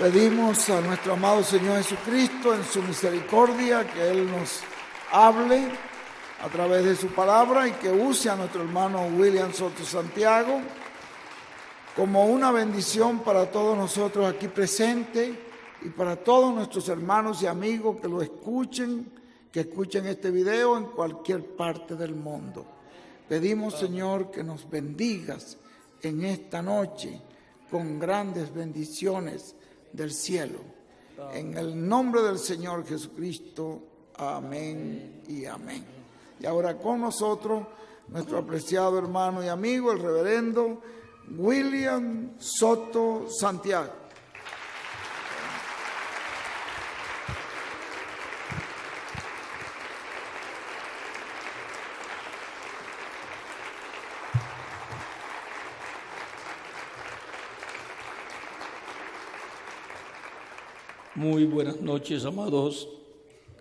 Pedimos a nuestro amado Señor Jesucristo en su misericordia que Él nos hable a través de su palabra y que use a nuestro hermano William Soto Santiago como una bendición para todos nosotros aquí presentes y para todos nuestros hermanos y amigos que lo escuchen, que escuchen este video en cualquier parte del mundo. Pedimos, Señor, que nos bendigas en esta noche con grandes bendiciones del cielo. En el nombre del Señor Jesucristo, amén y amén. Y ahora con nosotros, nuestro apreciado hermano y amigo, el reverendo William Soto Santiago. Muy buenas noches, amados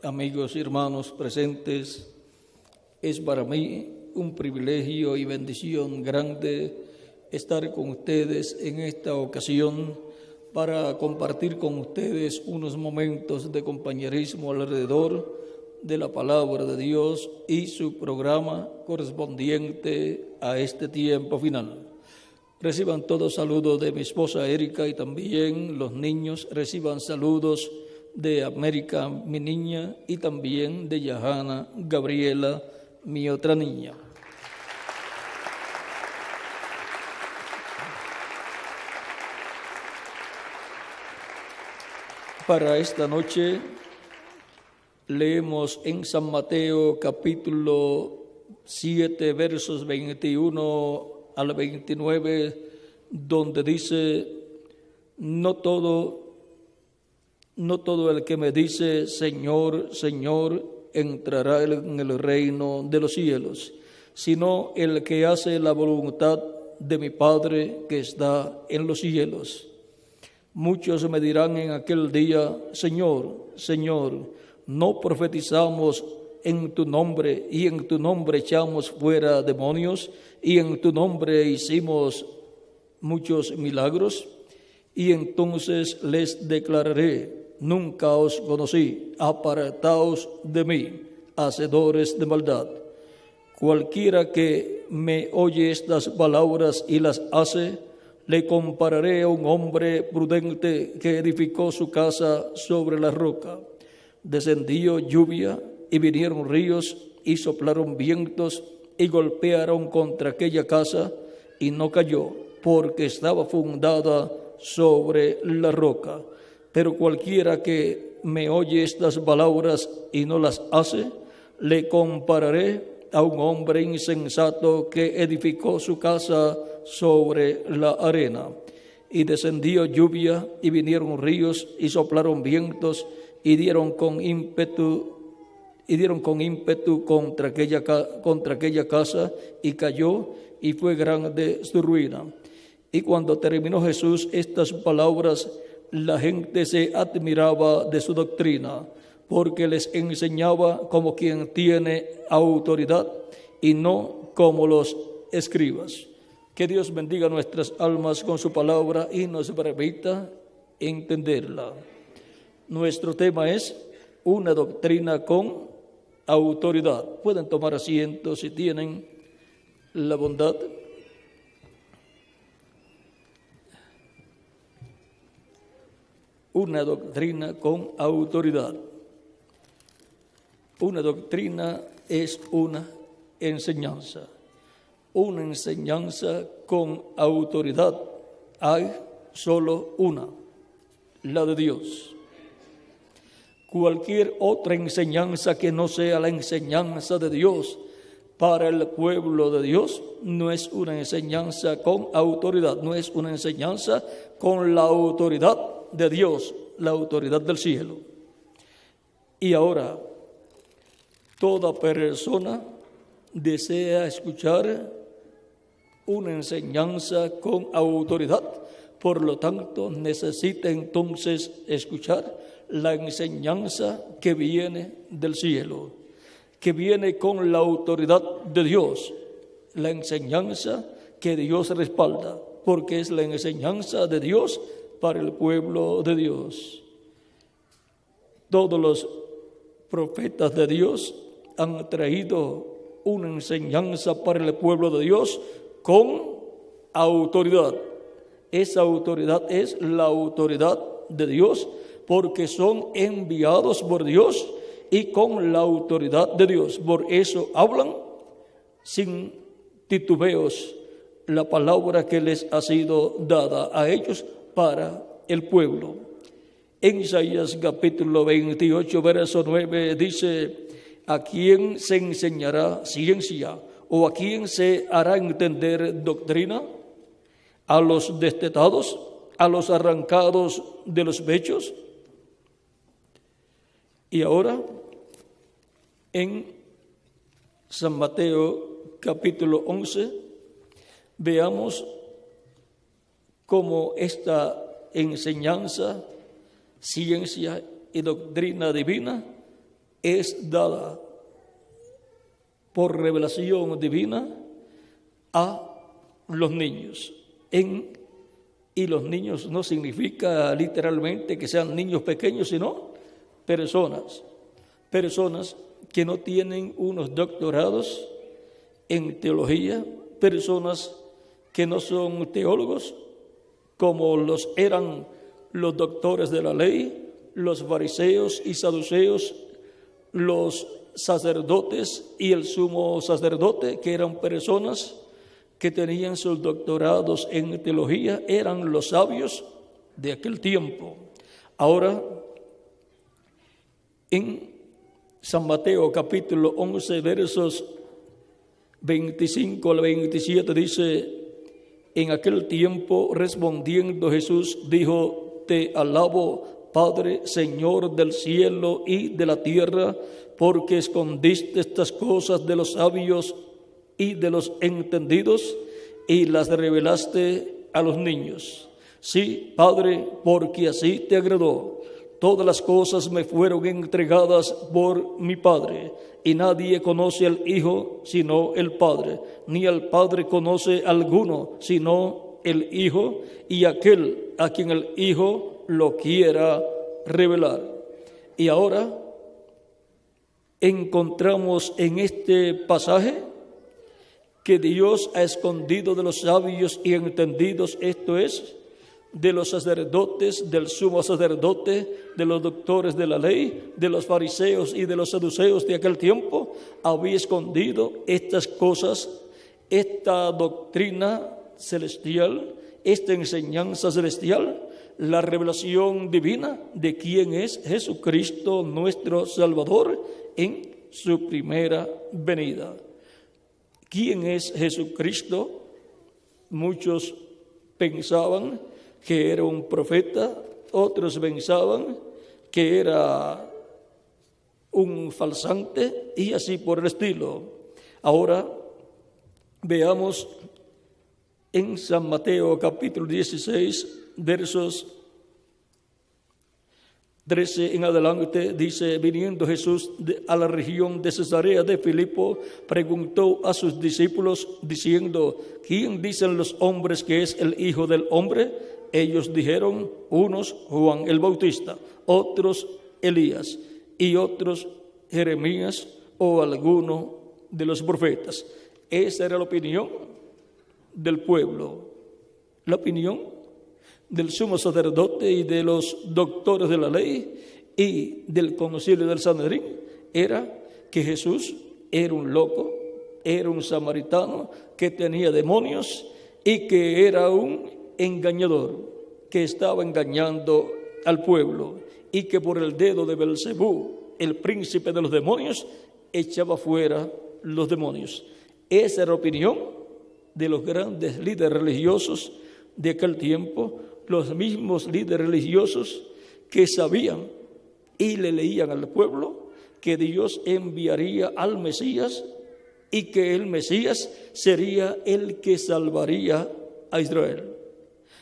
amigos y hermanos presentes. Es para mí un privilegio y bendición grande estar con ustedes en esta ocasión para compartir con ustedes unos momentos de compañerismo alrededor de la palabra de Dios y su programa correspondiente a este tiempo final. Reciban todos saludos de mi esposa Erika y también los niños reciban saludos de América, mi niña, y también de Yahana Gabriela, mi otra niña. Para esta noche leemos en San Mateo capítulo 7 versos 21 al 29, donde dice: no todo el que me dice Señor, Señor, entrará en el reino de los cielos, sino el que hace la voluntad de mi Padre que está en los cielos. Muchos me dirán en aquel día: Señor, Señor, ¿no profetizamos en tu nombre y en tu nombre echamos fuera demonios y en tu nombre hicimos muchos milagros? Y entonces les declararé: nunca os conocí, apartaos de mí, hacedores de maldad. Cualquiera que me oye estas palabras y las hace, le compararé a un hombre prudente que edificó su casa sobre la roca. Descendió lluvia y vinieron ríos y soplaron vientos y golpearon contra aquella casa y no cayó, porque estaba fundada sobre la roca. Pero cualquiera que me oye estas palabras y no las hace, le compararé a un hombre insensato que edificó su casa sobre la arena. Y descendió lluvia y vinieron ríos y soplaron vientos y dieron con ímpetu contra aquella casa y cayó, y fue grande su ruina. Y cuando terminó Jesús estas palabras, la gente se admiraba de su doctrina, porque les enseñaba como quien tiene autoridad y no como los escribas. Que Dios bendiga nuestras almas con su palabra y nos permita entenderla. Nuestro tema es una doctrina con autoridad. Pueden tomar asiento si tienen la bondad. Una doctrina con autoridad. Una doctrina es una enseñanza. Una enseñanza con autoridad hay solo una, la de Dios. Cualquier otra enseñanza que no sea la enseñanza de Dios para el pueblo de Dios no es una enseñanza con autoridad, no es una enseñanza con la autoridad de Dios, la autoridad del cielo. Y ahora, toda persona desea escuchar una enseñanza con autoridad, por lo tanto necesita entonces escuchar la enseñanza que viene del cielo, que viene con la autoridad de Dios, la enseñanza que Dios respalda, porque es la enseñanza de Dios para el pueblo de Dios. Todos los profetas de Dios han traído una enseñanza para el pueblo de Dios con autoridad. Esa autoridad es la autoridad de Dios, porque son enviados por Dios y con la autoridad de Dios. Por eso hablan sin titubeos la palabra que les ha sido dada a ellos para el pueblo. En Isaías capítulo 28, verso 9 dice: ¿a quién se enseñará ciencia o a quién se hará entender doctrina? ¿A los destetados, a los arrancados de los pechos? Y ahora, en San Mateo capítulo 11, veamos cómo esta enseñanza, ciencia y doctrina divina es dada por revelación divina a los niños. Y los niños no significa literalmente que sean niños pequeños, sino personas que no tienen unos doctorados en teología, personas que no son teólogos como los eran los doctores de la ley, los fariseos y saduceos, los sacerdotes y el sumo sacerdote, que eran personas que tenían sus doctorados en teología, eran los sabios de aquel tiempo. Ahora, en San Mateo capítulo 11, versos 25 al 27 dice: en aquel tiempo, respondiendo Jesús, dijo: te alabo, Padre, Señor del cielo y de la tierra, porque escondiste estas cosas de los sabios y de los entendidos y las revelaste a los niños. Sí, Padre, porque así te agradó. Todas las cosas me fueron entregadas por mi Padre, y nadie conoce al Hijo sino el Padre, ni al Padre conoce alguno sino el Hijo, y aquel a quien el Hijo lo quiera revelar. Y ahora encontramos en este pasaje que Dios ha escondido de los sabios y entendidos, esto es, de los sacerdotes, del sumo sacerdote, de los doctores de la ley, de los fariseos y de los saduceos de aquel tiempo, había escondido estas cosas, esta doctrina celestial, esta enseñanza celestial, la revelación divina de quién es Jesucristo nuestro Salvador en su primera venida. ¿Quién es Jesucristo? Muchos pensaban que era un profeta, otros pensaban que era un falsante y así por el estilo. Ahora veamos en San Mateo capítulo 16, versos 13 en adelante, dice: viniendo Jesús a la región de Cesarea de Filipo, preguntó a sus discípulos diciendo: ¿quién dicen los hombres que es el Hijo del Hombre? Ellos dijeron: unos Juan el Bautista, otros Elías y otros Jeremías o alguno de los profetas. Esa era la opinión del pueblo, la opinión del sumo sacerdote y de los doctores de la ley y del concilio del Sanedrín, era que Jesús era un loco, era un samaritano que tenía demonios y que era un engañador, que estaba engañando al pueblo y que por el dedo de Belcebú, el príncipe de los demonios, echaba fuera los demonios. Esa era la opinión de los grandes líderes religiosos de aquel tiempo, los mismos líderes religiosos que sabían y le leían al pueblo que Dios enviaría al Mesías y que el Mesías sería el que salvaría a Israel.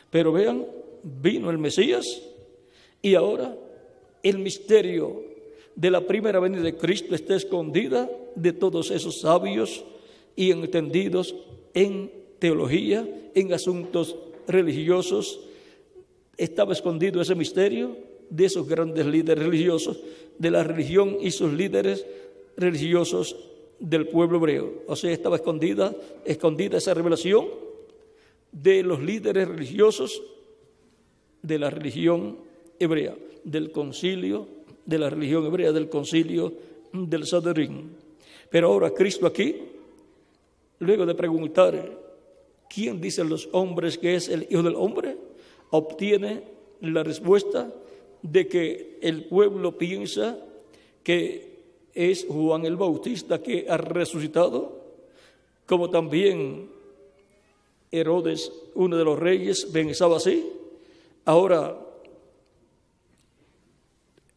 Pero vean, vino el Mesías y ahora el misterio de la primera venida de Cristo está escondida de todos esos sabios y entendidos en teología, en asuntos religiosos, estaba escondido ese misterio de esos grandes líderes religiosos, de la religión y sus líderes religiosos del pueblo hebreo. O sea, estaba escondida esa revelación de los líderes religiosos de la religión hebrea, del concilio de la religión hebrea, del concilio del Sanedrín. Pero ahora Cristo aquí, luego de preguntar ¿quién dicen los hombres que es el Hijo del Hombre?, obtiene la respuesta de que el pueblo piensa que es Juan el Bautista que ha resucitado, como también Herodes, uno de los reyes, pensaba así. Ahora,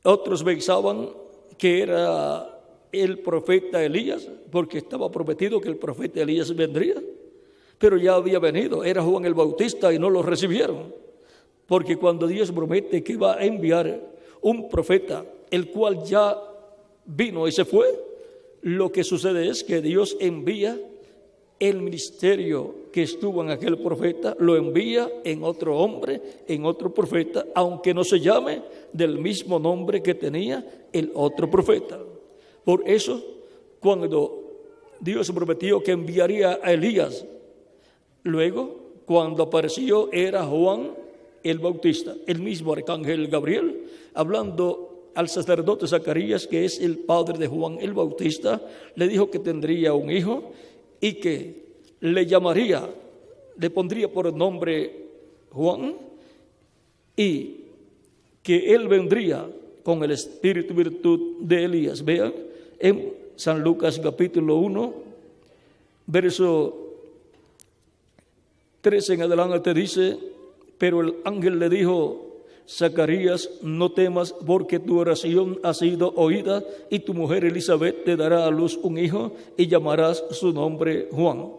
otros pensaban que era el profeta Elías, porque estaba prometido que el profeta Elías vendría, pero ya había venido, era Juan el Bautista y no lo recibieron. Porque cuando Dios promete que va a enviar un profeta, el cual ya vino y se fue, lo que sucede es que Dios envía el ministerio que estuvo en aquel profeta, lo envía en otro hombre, en otro profeta, aunque no se llame del mismo nombre que tenía el otro profeta. Por eso, cuando Dios prometió que enviaría a Elías, luego, cuando apareció, era Juan el Bautista, el mismo arcángel Gabriel, hablando al sacerdote Zacarías, que es el padre de Juan el Bautista, le dijo que tendría un hijo y que le pondría por nombre Juan, y que él vendría con el espíritu y virtud de Elías. Vean, en San Lucas capítulo 1, verso 13 en adelante dice: pero el ángel le dijo: Zacarías, no temas, porque tu oración ha sido oída, y tu mujer Elizabeth te dará a luz un hijo, y llamarás su nombre Juan.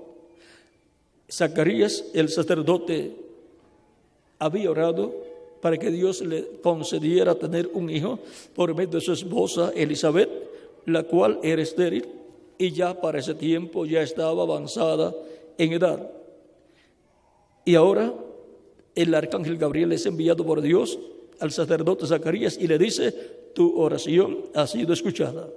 Zacarías, el sacerdote, había orado para que Dios le concediera tener un hijo por medio de su esposa Elizabeth, la cual era estéril, y ya para ese tiempo ya estaba avanzada en edad. Y ahora el arcángel Gabriel es enviado por Dios al sacerdote Zacarías y le dice: tu oración ha sido escuchada.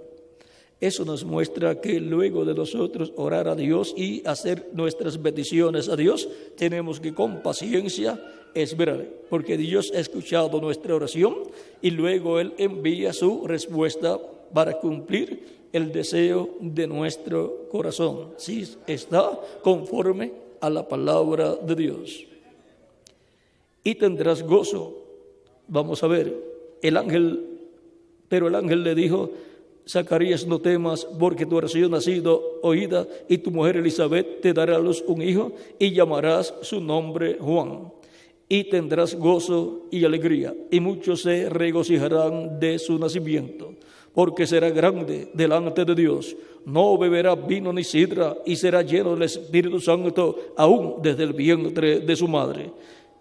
Eso nos muestra que luego de nosotros orar a Dios y hacer nuestras peticiones a Dios, tenemos que con paciencia esperar, porque Dios ha escuchado nuestra oración y luego Él envía su respuesta para cumplir el deseo de nuestro corazón, si está conforme a la palabra de Dios. Y tendrás gozo. Vamos a ver, pero el ángel le dijo: Zacarías, no temas, porque tu oración ha sido oída, y tu mujer Elizabeth te dará a luz un hijo, y llamarás su nombre Juan. Y tendrás gozo y alegría, y muchos se regocijarán de su nacimiento, porque será grande delante de Dios. No beberá vino ni sidra, y será lleno del Espíritu Santo aún desde el vientre de su madre.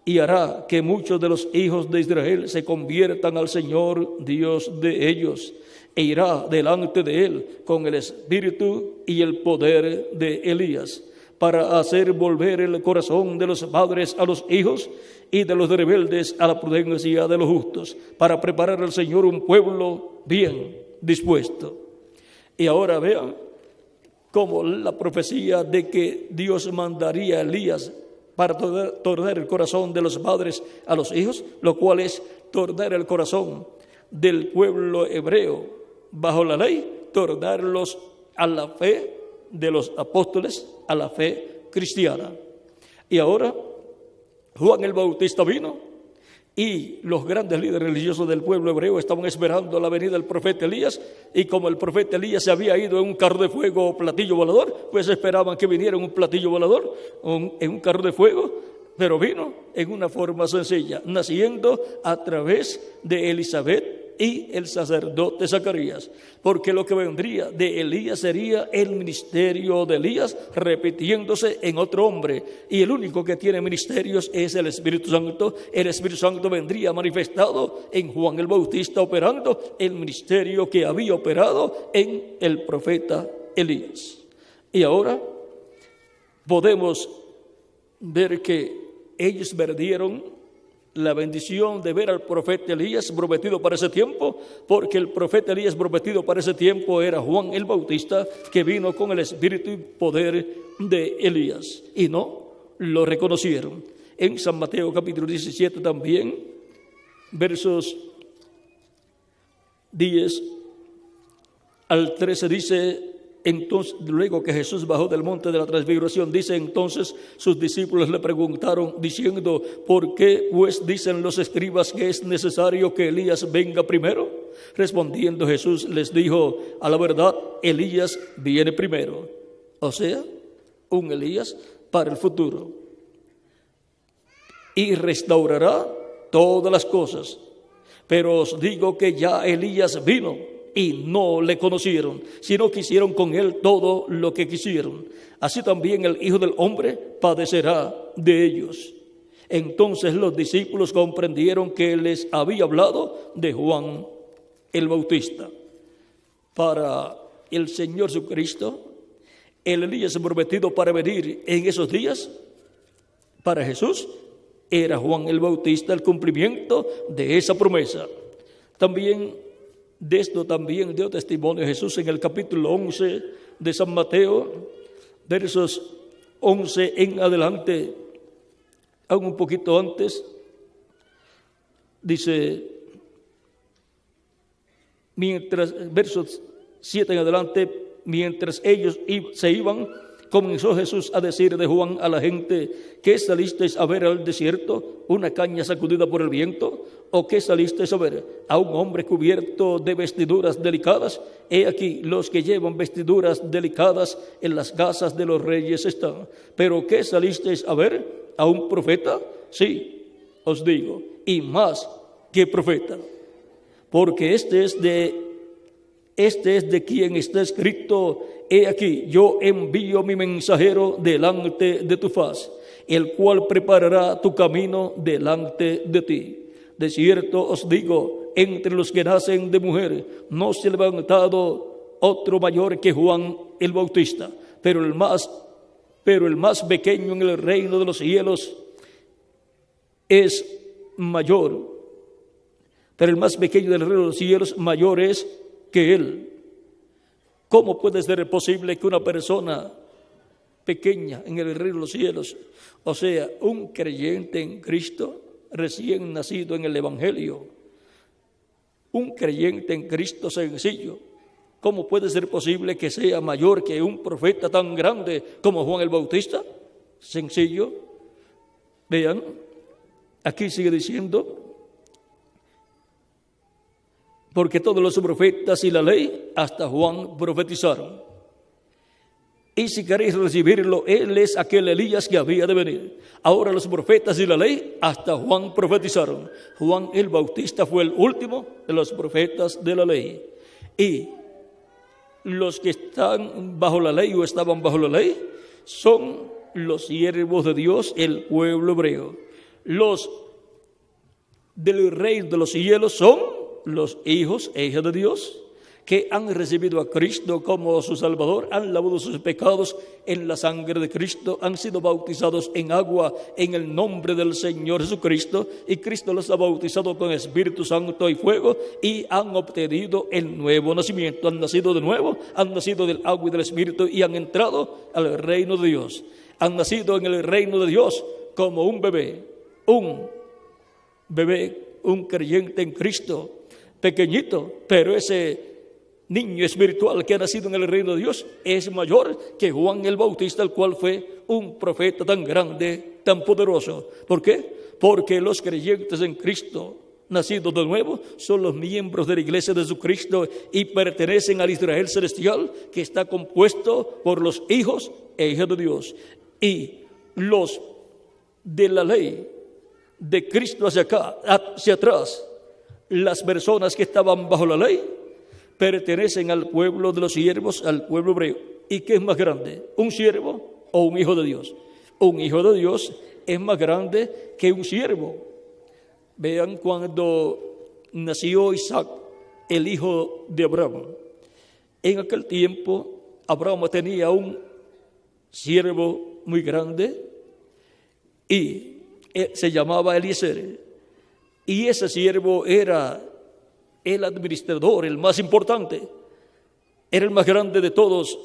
Y hará que muchos de los hijos de Israel se conviertan al Señor Dios de ellos, e irá delante de él con el espíritu y el poder de Elías, para hacer volver el corazón de los padres a los hijos y de los rebeldes a la prudencia de los justos, para preparar al Señor un pueblo bien dispuesto. Y ahora vean cómo la profecía de que Dios mandaría a Elías para tornar el corazón de los padres a los hijos, lo cual es tornar el corazón del pueblo hebreo bajo la ley, tornarlos a la fe de los apóstoles, a la fe cristiana. Y ahora Juan el Bautista vino y los grandes líderes religiosos del pueblo hebreo estaban esperando la venida del profeta Elías, y como el profeta Elías se había ido en un carro de fuego o platillo volador, pues esperaban que viniera en un platillo volador, en un carro de fuego, pero vino en una forma sencilla, naciendo a través de Elizabeth y el sacerdote Zacarías, porque lo que vendría de Elías sería el ministerio de Elías repitiéndose en otro hombre, y el único que tiene ministerios es el Espíritu Santo. El Espíritu Santo vendría manifestado en Juan el Bautista, operando el ministerio que había operado en el profeta Elías. Y ahora podemos ver que ellos perdieron la bendición de ver al profeta Elías prometido para ese tiempo, porque el profeta Elías prometido para ese tiempo era Juan el Bautista, que vino con el espíritu y poder de Elías, y no lo reconocieron. En San Mateo capítulo 17 también, versos 10 al 13 dice: entonces, luego que Jesús bajó del monte de la transfiguración, dice, entonces sus discípulos le preguntaron diciendo: ¿por qué pues dicen los escribas que es necesario que Elías venga primero? Respondiendo Jesús les dijo: a la verdad, Elías viene primero, o sea, un Elías para el futuro, y restaurará todas las cosas. Pero os digo que ya Elías vino y no le conocieron, sino que hicieron con él todo lo que quisieron. Así también el Hijo del Hombre padecerá de ellos. Entonces los discípulos comprendieron que les había hablado de Juan el Bautista. Para el Señor Jesucristo, el Elías prometido para venir en esos días, para Jesús, era Juan el Bautista, el cumplimiento de esa promesa. También de esto también dio testimonio Jesús en el capítulo 11 de San Mateo, versos 11 en adelante, aún un poquito antes, dice, versos 7 en adelante, mientras ellos se iban, comenzó Jesús a decir de Juan a la gente: ¿qué salisteis a ver al desierto? ¿Una caña sacudida por el viento? ¿O qué salisteis a ver? ¿A un hombre cubierto de vestiduras delicadas? He aquí, los que llevan vestiduras delicadas en las casas de los reyes están. ¿Pero qué salisteis a ver? ¿A un profeta? Sí, os digo, y más que profeta. Porque este es de quien está escrito: he aquí, yo envío mi mensajero delante de tu faz, el cual preparará tu camino delante de ti. De cierto os digo, entre los que nacen de mujer no se ha levantado otro mayor que Juan el Bautista, pero el más pequeño en el reino de los cielos es mayor. Pero el más pequeño del reino de los cielos mayor es que él. ¿Cómo puede ser posible que una persona pequeña en el reino de los cielos, o sea, un creyente en Cristo, recién nacido en el Evangelio, un creyente en Cristo sencillo, cómo puede ser posible que sea mayor que un profeta tan grande como Juan el Bautista? Sencillo. Vean, aquí sigue diciendo: porque todos los profetas y la ley hasta Juan profetizaron. Y si queréis recibirlo, él es aquel Elías que había de venir. Ahora los profetas y la ley hasta Juan profetizaron. Juan el Bautista fue el último de los profetas de la ley. Y los que están bajo la ley o estaban bajo la ley son los siervos de Dios, el pueblo hebreo. Los del reino de los cielos son los hijos e hijas de Dios, que han recibido a Cristo como su Salvador, han lavado sus pecados en la sangre de Cristo, han sido bautizados en agua en el nombre del Señor Jesucristo, y Cristo los ha bautizado con Espíritu Santo y fuego, y han obtenido el nuevo nacimiento, han nacido de nuevo, han nacido del agua y del Espíritu, y han entrado al reino de Dios. Han nacido en el reino de Dios como un bebé, un creyente en Cristo, pequeñito, pero ese niño espiritual que ha nacido en el reino de Dios es mayor que Juan el Bautista, el cual fue un profeta tan grande, tan poderoso. ¿Por qué? Porque los creyentes en Cristo, nacidos de nuevo, son los miembros de la iglesia de Jesucristo y pertenecen al Israel celestial, que está compuesto por los hijos e hijas de Dios. Y los de la ley de Cristo hacia acá, hacia atrás, las personas que estaban bajo la ley pertenecen al pueblo de los siervos, al pueblo hebreo. ¿Y qué es más grande? ¿Un siervo o un hijo de Dios? Un hijo de Dios es más grande que un siervo. Vean cuando nació Isaac, el hijo de Abraham. En aquel tiempo, Abraham tenía un siervo muy grande y se llamaba Eliezer. Y ese siervo era el administrador, el más importante. Era el más grande de todos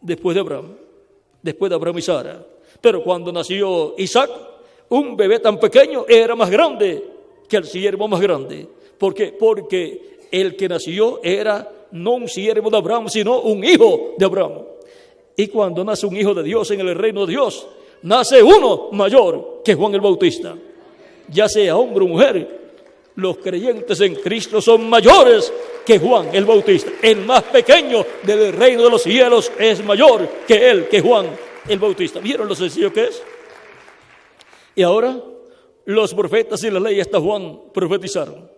después de Abraham y Sara. Pero cuando nació Isaac, un bebé tan pequeño era más grande que el siervo más grande. ¿Por qué? Porque el que nació era no un siervo de Abraham, sino un hijo de Abraham. Y cuando nace un hijo de Dios en el reino de Dios, nace uno mayor que Juan el Bautista. Ya sea hombre o mujer, los creyentes en Cristo son mayores que Juan el Bautista. El más pequeño del reino de los cielos es mayor que él, que Juan el Bautista. ¿Vieron lo sencillo que es? Y ahora los profetas y la ley hasta Juan profetizaron.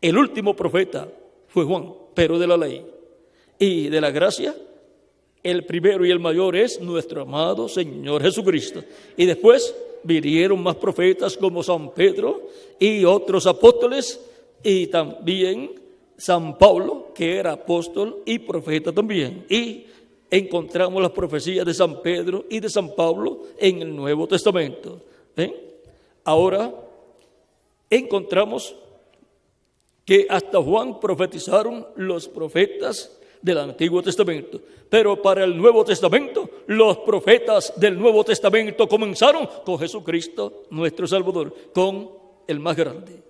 El último profeta fue Juan, pero de la ley. Y de la gracia, el primero y el mayor es nuestro amado Señor Jesucristo. Y después vinieron más profetas como San Pedro y otros apóstoles, y también San Pablo, que era apóstol y profeta también. Y encontramos las profecías de San Pedro y de San Pablo en el Nuevo Testamento. ¿Ven? Ahora encontramos que hasta Juan profetizaron los profetas del Antiguo Testamento. Pero para el Nuevo Testamento, los profetas del Nuevo Testamento comenzaron con Jesucristo, nuestro Salvador, con el más grande.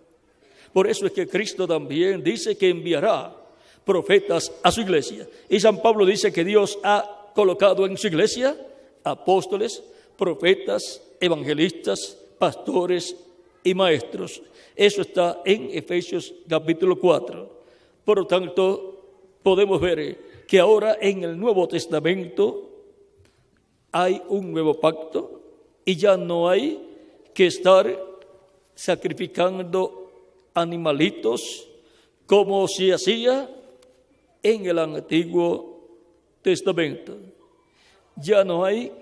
Por eso es que Cristo también dice que enviará profetas a su iglesia. Y San Pablo dice que Dios ha colocado en su iglesia apóstoles, profetas, evangelistas, pastores y maestros. Eso está en Efesios capítulo 4. Por lo tanto, podemos ver que ahora en el Nuevo Testamento hay un nuevo pacto y ya no hay que estar sacrificando animalitos como se hacía en el Antiguo Testamento. Ya no hay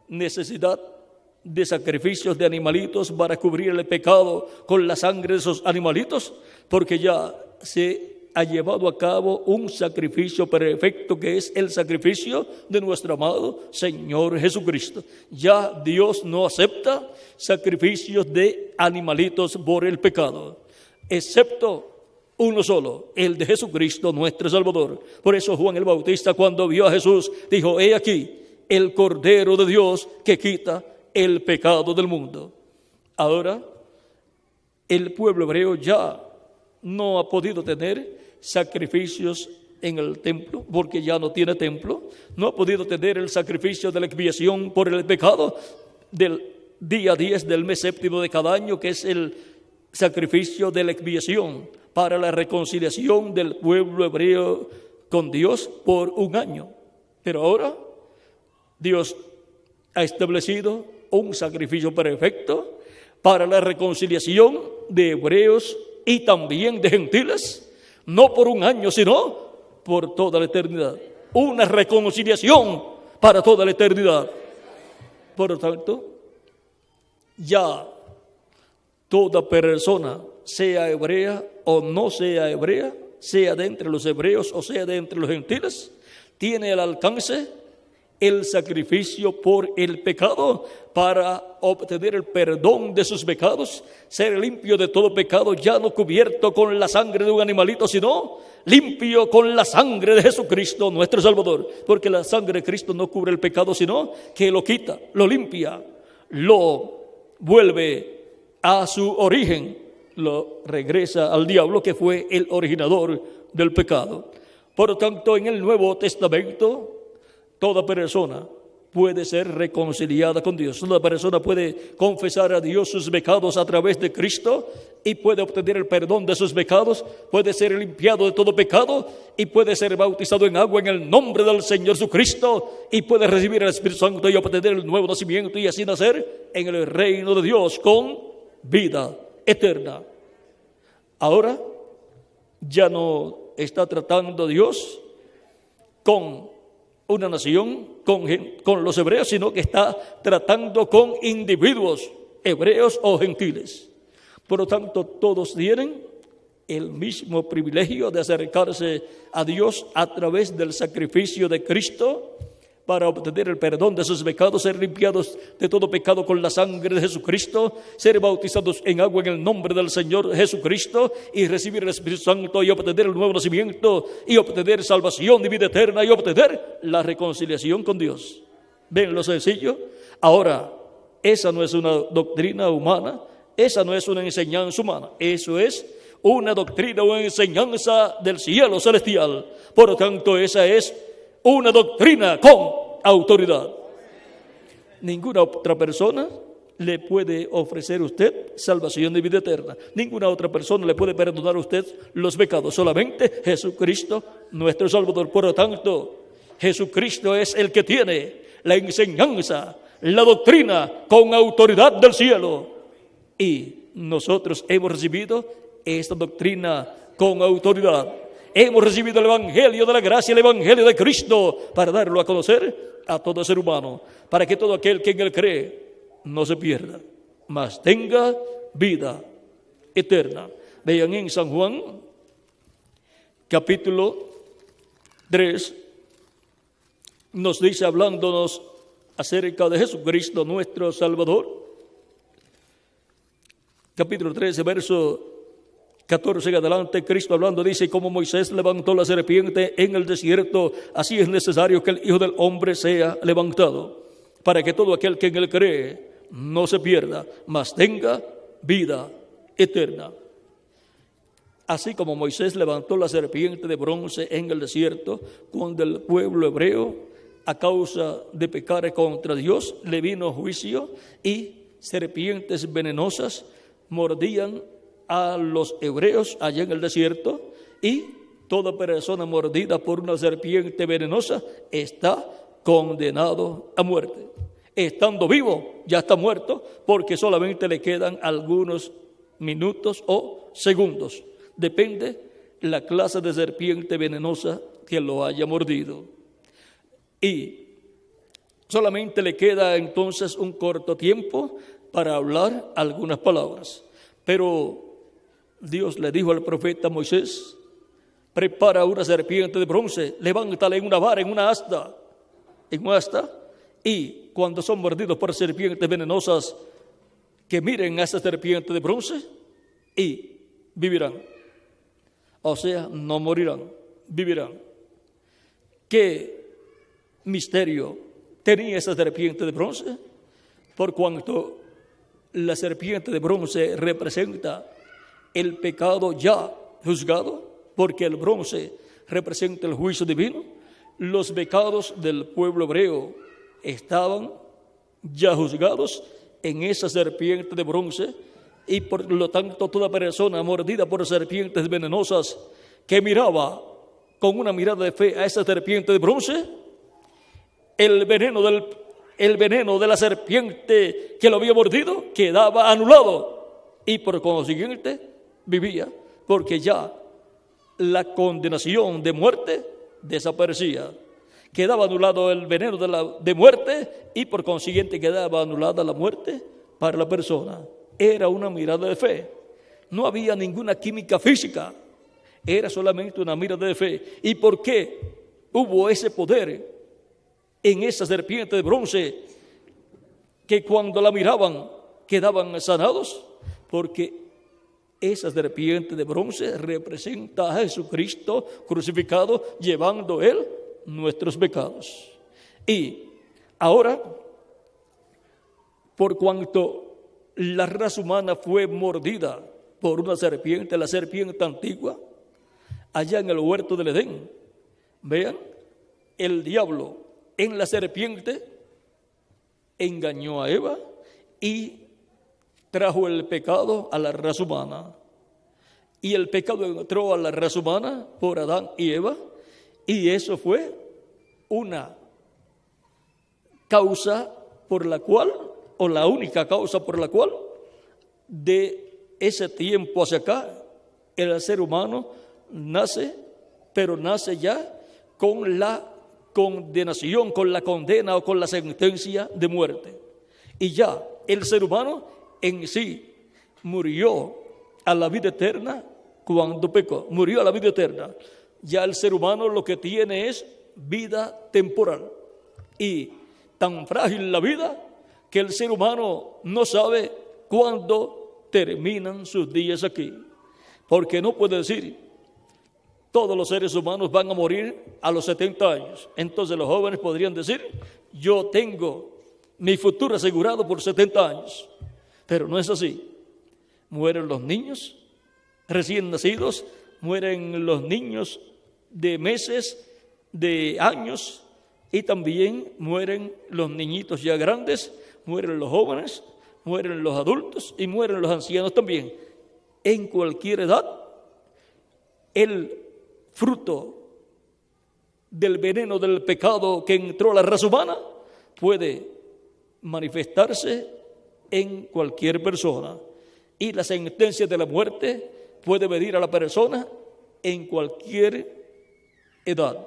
necesidad de sacrificios de animalitos para cubrir el pecado con la sangre de esos animalitos, porque ya se ha llevado a cabo un sacrificio perfecto, que es el sacrificio de nuestro amado Señor Jesucristo. Ya Dios no acepta sacrificios de animalitos por el pecado, excepto uno solo, el de Jesucristo nuestro Salvador. Por eso Juan el Bautista, cuando vio a Jesús, dijo: he aquí el Cordero de Dios que quita el pecado del mundo. Ahora el pueblo hebreo ya no ha podido tener sacrificios en el templo, porque ya no tiene templo. No ha podido tener el sacrificio de la expiación por el pecado del día 10 del mes séptimo de cada año, que es el sacrificio de la expiación para la reconciliación del pueblo hebreo con Dios por un año. Pero ahora Dios ha establecido un sacrificio perfecto para la reconciliación de hebreos y también de gentiles, no por un año, sino por toda la eternidad. Una reconciliación para toda la eternidad. Por lo tanto, ya toda persona, sea hebrea o no sea hebrea, sea de entre los hebreos o sea de entre los gentiles, tiene al alcance el sacrificio por el pecado para obtener el perdón de sus pecados, ser limpio de todo pecado, ya no cubierto con la sangre de un animalito, sino limpio con la sangre de Jesucristo, nuestro Salvador. Porque la sangre de Cristo no cubre el pecado, sino que lo quita, lo limpia, lo vuelve a su origen, lo regresa al diablo, que fue el originador del pecado. Por lo tanto, en el Nuevo Testamento, toda persona puede ser reconciliada con Dios. Toda persona puede confesar a Dios sus pecados a través de Cristo y puede obtener el perdón de sus pecados, puede ser limpiado de todo pecado y puede ser bautizado en agua en el nombre del Señor Jesucristo y puede recibir el Espíritu Santo y obtener el nuevo nacimiento y así nacer en el reino de Dios con vida eterna. Ahora ya no está tratando Dios con una nación, con los hebreos, sino que está tratando con individuos, hebreos o gentiles. Por lo tanto, todos tienen el mismo privilegio de acercarse a Dios a través del sacrificio de Cristo para obtener el perdón de sus pecados, ser limpiados de todo pecado con la sangre de Jesucristo, ser bautizados en agua en el nombre del Señor Jesucristo y recibir el Espíritu Santo y obtener el nuevo nacimiento y obtener salvación y vida eterna y obtener la reconciliación con Dios. ¿Ven lo sencillo? Ahora, esa no es una doctrina humana, esa no es una enseñanza humana, eso es una doctrina o enseñanza del cielo celestial. Por lo tanto, esa es una doctrina con autoridad. Ninguna otra persona le puede ofrecer a usted salvación de vida eterna. Ninguna otra persona le puede perdonar a usted los pecados. Solamente Jesucristo, nuestro Salvador. Por lo tanto, Jesucristo es el que tiene la enseñanza, la doctrina con autoridad del cielo. Y nosotros hemos recibido esta doctrina con autoridad. Hemos recibido el Evangelio de la gracia, el Evangelio de Cristo, para darlo a conocer a todo ser humano, para que todo aquel que en él cree no se pierda, mas tenga vida eterna. Vean en San Juan, capítulo 3, nos dice, hablándonos acerca de Jesucristo, nuestro Salvador, capítulo 13, verso 14 en adelante, Cristo hablando dice: como Moisés levantó la serpiente en el desierto, así es necesario que el Hijo del Hombre sea levantado, para que todo aquel que en él cree no se pierda, mas tenga vida eterna. Así como Moisés levantó la serpiente de bronce en el desierto, cuando el pueblo hebreo, a causa de pecar contra Dios, le vino juicio y serpientes venenosas mordían a los hebreos allá en el desierto, y toda persona mordida por una serpiente venenosa está condenado a muerte. Estando vivo, ya está muerto, porque solamente le quedan algunos minutos o segundos. Depende la clase de serpiente venenosa que lo haya mordido. Y solamente le queda entonces un corto tiempo para hablar algunas palabras. Pero Dios le dijo al profeta Moisés: prepara una serpiente de bronce, levántala en una vara, en un asta, y cuando son mordidos por serpientes venenosas, que miren a esa serpiente de bronce y vivirán. O sea, no morirán, vivirán. ¿Qué misterio tenía esa serpiente de bronce? Por cuanto la serpiente de bronce representa el pecado ya juzgado, porque el bronce representa el juicio divino. Los pecados del pueblo hebreo estaban ya juzgados en esa serpiente de bronce, y por lo tanto toda persona mordida por serpientes venenosas que miraba con una mirada de fe a esa serpiente de bronce, el veneno de la serpiente que lo había mordido quedaba anulado, y por consiguiente vivía, porque ya la condenación de muerte desaparecía. Quedaba anulado el veneno de muerte, y por consiguiente quedaba anulada la muerte para la persona. Era una mirada de fe. No había ninguna química física. Era solamente una mirada de fe. ¿Y por qué hubo ese poder en esa serpiente de bronce, que cuando la miraban quedaban sanados? Porque esa serpiente de bronce representa a Jesucristo crucificado, llevando Él nuestros pecados. Y ahora, por cuanto la raza humana fue mordida por una serpiente, la serpiente antigua, allá en el huerto del Edén, vean, el diablo en la serpiente engañó a Eva y trajo el pecado a la raza humana. Y el pecado entró a la raza humana por Adán y Eva, y eso fue una causa por la cual, o la única causa por la cual, de ese tiempo hacia acá, el ser humano nace, pero nace ya con la condenación, con la condena o con la sentencia de muerte. Y ya el ser humano en sí murió a la vida eterna cuando pecó, murió a la vida eterna. Ya el ser humano lo que tiene es vida temporal. y tan frágil la vida que el ser humano no sabe cuándo terminan sus días aquí. Porque no puede decir, todos los seres humanos van a morir a los 70 años. Entonces los jóvenes podrían decir, yo tengo mi futuro asegurado por 70 años. Pero no es así. Mueren los niños recién nacidos, mueren los niños de meses, de años, y también mueren los niñitos ya grandes, mueren los jóvenes, mueren los adultos y mueren los ancianos también. En cualquier edad, el fruto del veneno del pecado que entró a la raza humana puede manifestarse en cualquier persona. Y la sentencia de la muerte puede venir a la persona en cualquier edad.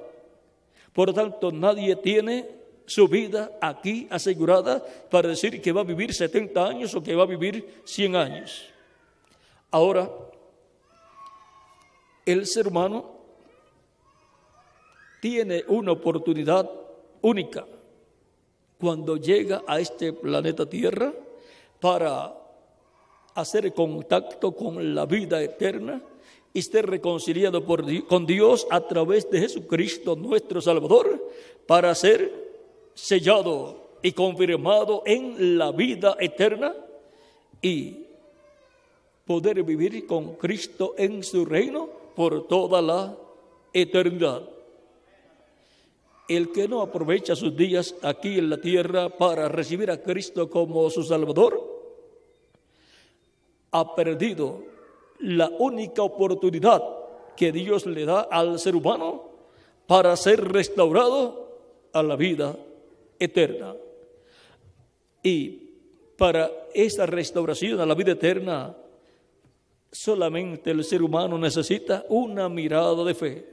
Por lo tanto, nadie tiene su vida aquí asegurada para decir que va a vivir 70 años o que va a vivir 100 años. Ahora, el ser humano tiene una oportunidad única cuando llega a este planeta Tierra para hacer contacto con la vida eterna y ser reconciliado con Dios a través de Jesucristo nuestro Salvador, para ser sellado y confirmado en la vida eterna y poder vivir con Cristo en su reino por toda la eternidad. El que no aprovecha sus días aquí en la tierra para recibir a Cristo como su Salvador, ha perdido la única oportunidad que Dios le da al ser humano para ser restaurado a la vida eterna. Y para esa restauración a la vida eterna, solamente el ser humano necesita una mirada de fe.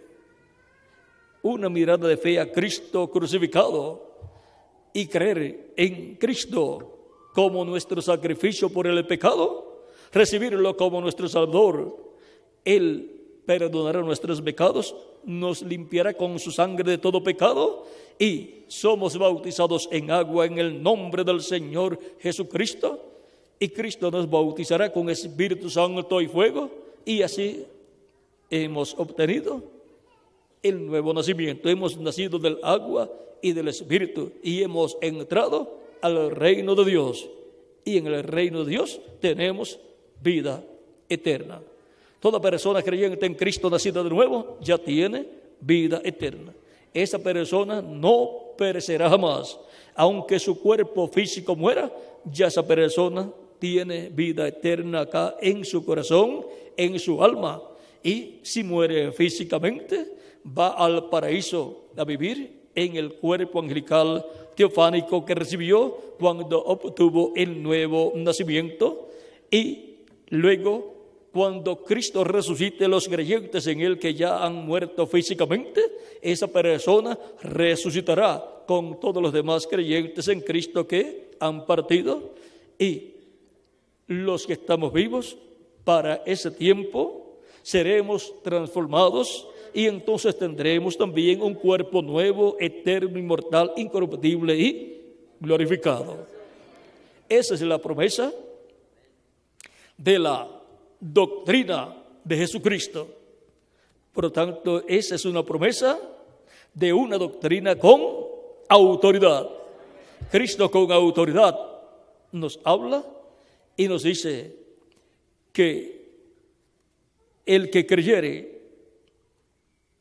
Una mirada de fe a Cristo crucificado y creer en Cristo como nuestro sacrificio por el pecado, recibirlo como nuestro Salvador. Él perdonará nuestros pecados, nos limpiará con su sangre de todo pecado y somos bautizados en agua en el nombre del Señor Jesucristo, y Cristo nos bautizará con Espíritu Santo y fuego, y así hemos obtenido el nuevo nacimiento. Hemos nacido del agua y del Espíritu y hemos entrado al reino de Dios, y en el reino de Dios tenemos vida eterna. Toda persona creyente en Cristo, nacida de nuevo, ya tiene vida eterna. Esa persona no perecerá jamás. Aunque su cuerpo físico muera, ya esa persona tiene vida eterna acá en su corazón, en su alma. Y si muere físicamente, va al paraíso a vivir en el cuerpo angelical teofánico que recibió cuando obtuvo el nuevo nacimiento. Y luego, cuando Cristo resucite los creyentes en Él que ya han muerto físicamente, esa persona resucitará con todos los demás creyentes en Cristo que han partido. Y los que estamos vivos para ese tiempo seremos transformados y entonces tendremos también un cuerpo nuevo, eterno, inmortal, incorruptible y glorificado. Esa es la promesa de la doctrina de Jesucristo. Por lo tanto, esa es una promesa de una doctrina con autoridad. Cristo con autoridad nos habla y nos dice que el que creyere,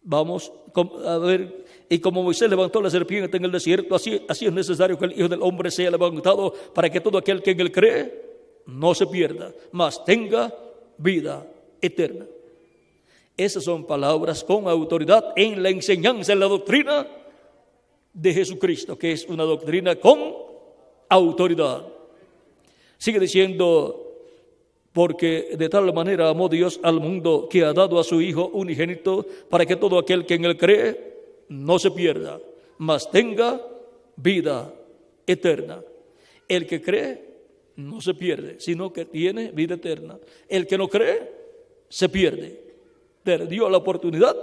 vamos a ver, y como Moisés levantó la serpiente en el desierto, así es necesario que el Hijo del Hombre sea levantado, para que todo aquel que en él cree no se pierda, mas tenga vida eterna. Esas son palabras con autoridad en la enseñanza, en la doctrina de Jesucristo, que es una doctrina con autoridad. Sigue diciendo, porque de tal manera amó Dios al mundo que ha dado a su Hijo unigénito, para que todo aquel que en él cree no se pierda, mas tenga vida eterna. El que cree no se pierde, sino que tiene vida eterna. El que no cree se pierde. Perdió la oportunidad,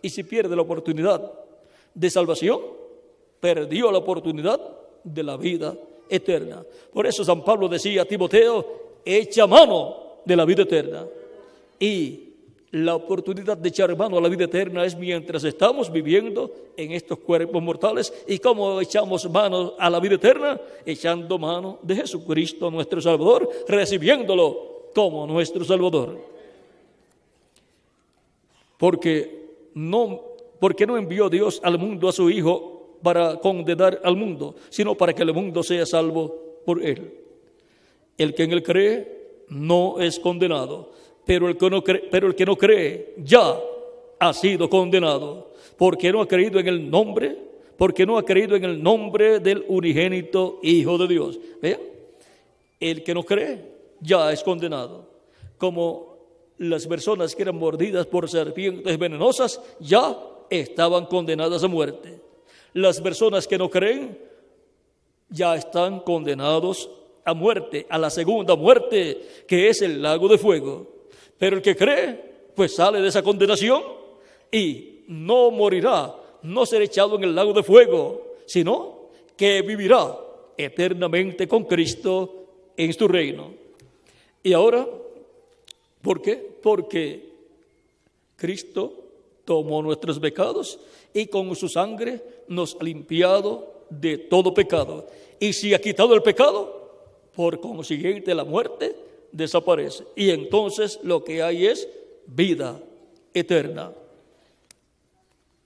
y si pierde la oportunidad de salvación, perdió la oportunidad de la vida eterna. Por eso San Pablo decía a Timoteo, echa mano de la vida eterna. Y la oportunidad de echar mano a la vida eterna es mientras estamos viviendo en estos cuerpos mortales. ¿Y cómo echamos mano a la vida eterna? Echando mano de Jesucristo, nuestro Salvador, recibiéndolo como nuestro Salvador. Porque no envió Dios al mundo a su Hijo para condenar al mundo, sino para que el mundo sea salvo por Él. El que en Él cree no es condenado, pero el que no cree ya ha sido condenado, porque no ha creído en el nombre del unigénito Hijo de Dios. ¿Vean? El que no cree ya es condenado. Como las personas que eran mordidas por serpientes venenosas ya estaban condenadas a muerte. Las personas que no creen ya están condenados a muerte, a la segunda muerte, que es el lago de fuego. Pero el que cree, pues sale de esa condenación y no morirá, no será echado en el lago de fuego, sino que vivirá eternamente con Cristo en su reino. Y ahora, ¿por qué? Porque Cristo tomó nuestros pecados y con su sangre nos ha limpiado de todo pecado. Y si ha quitado el pecado, por consiguiente la muerte desaparece. Y entonces lo que hay es vida eterna.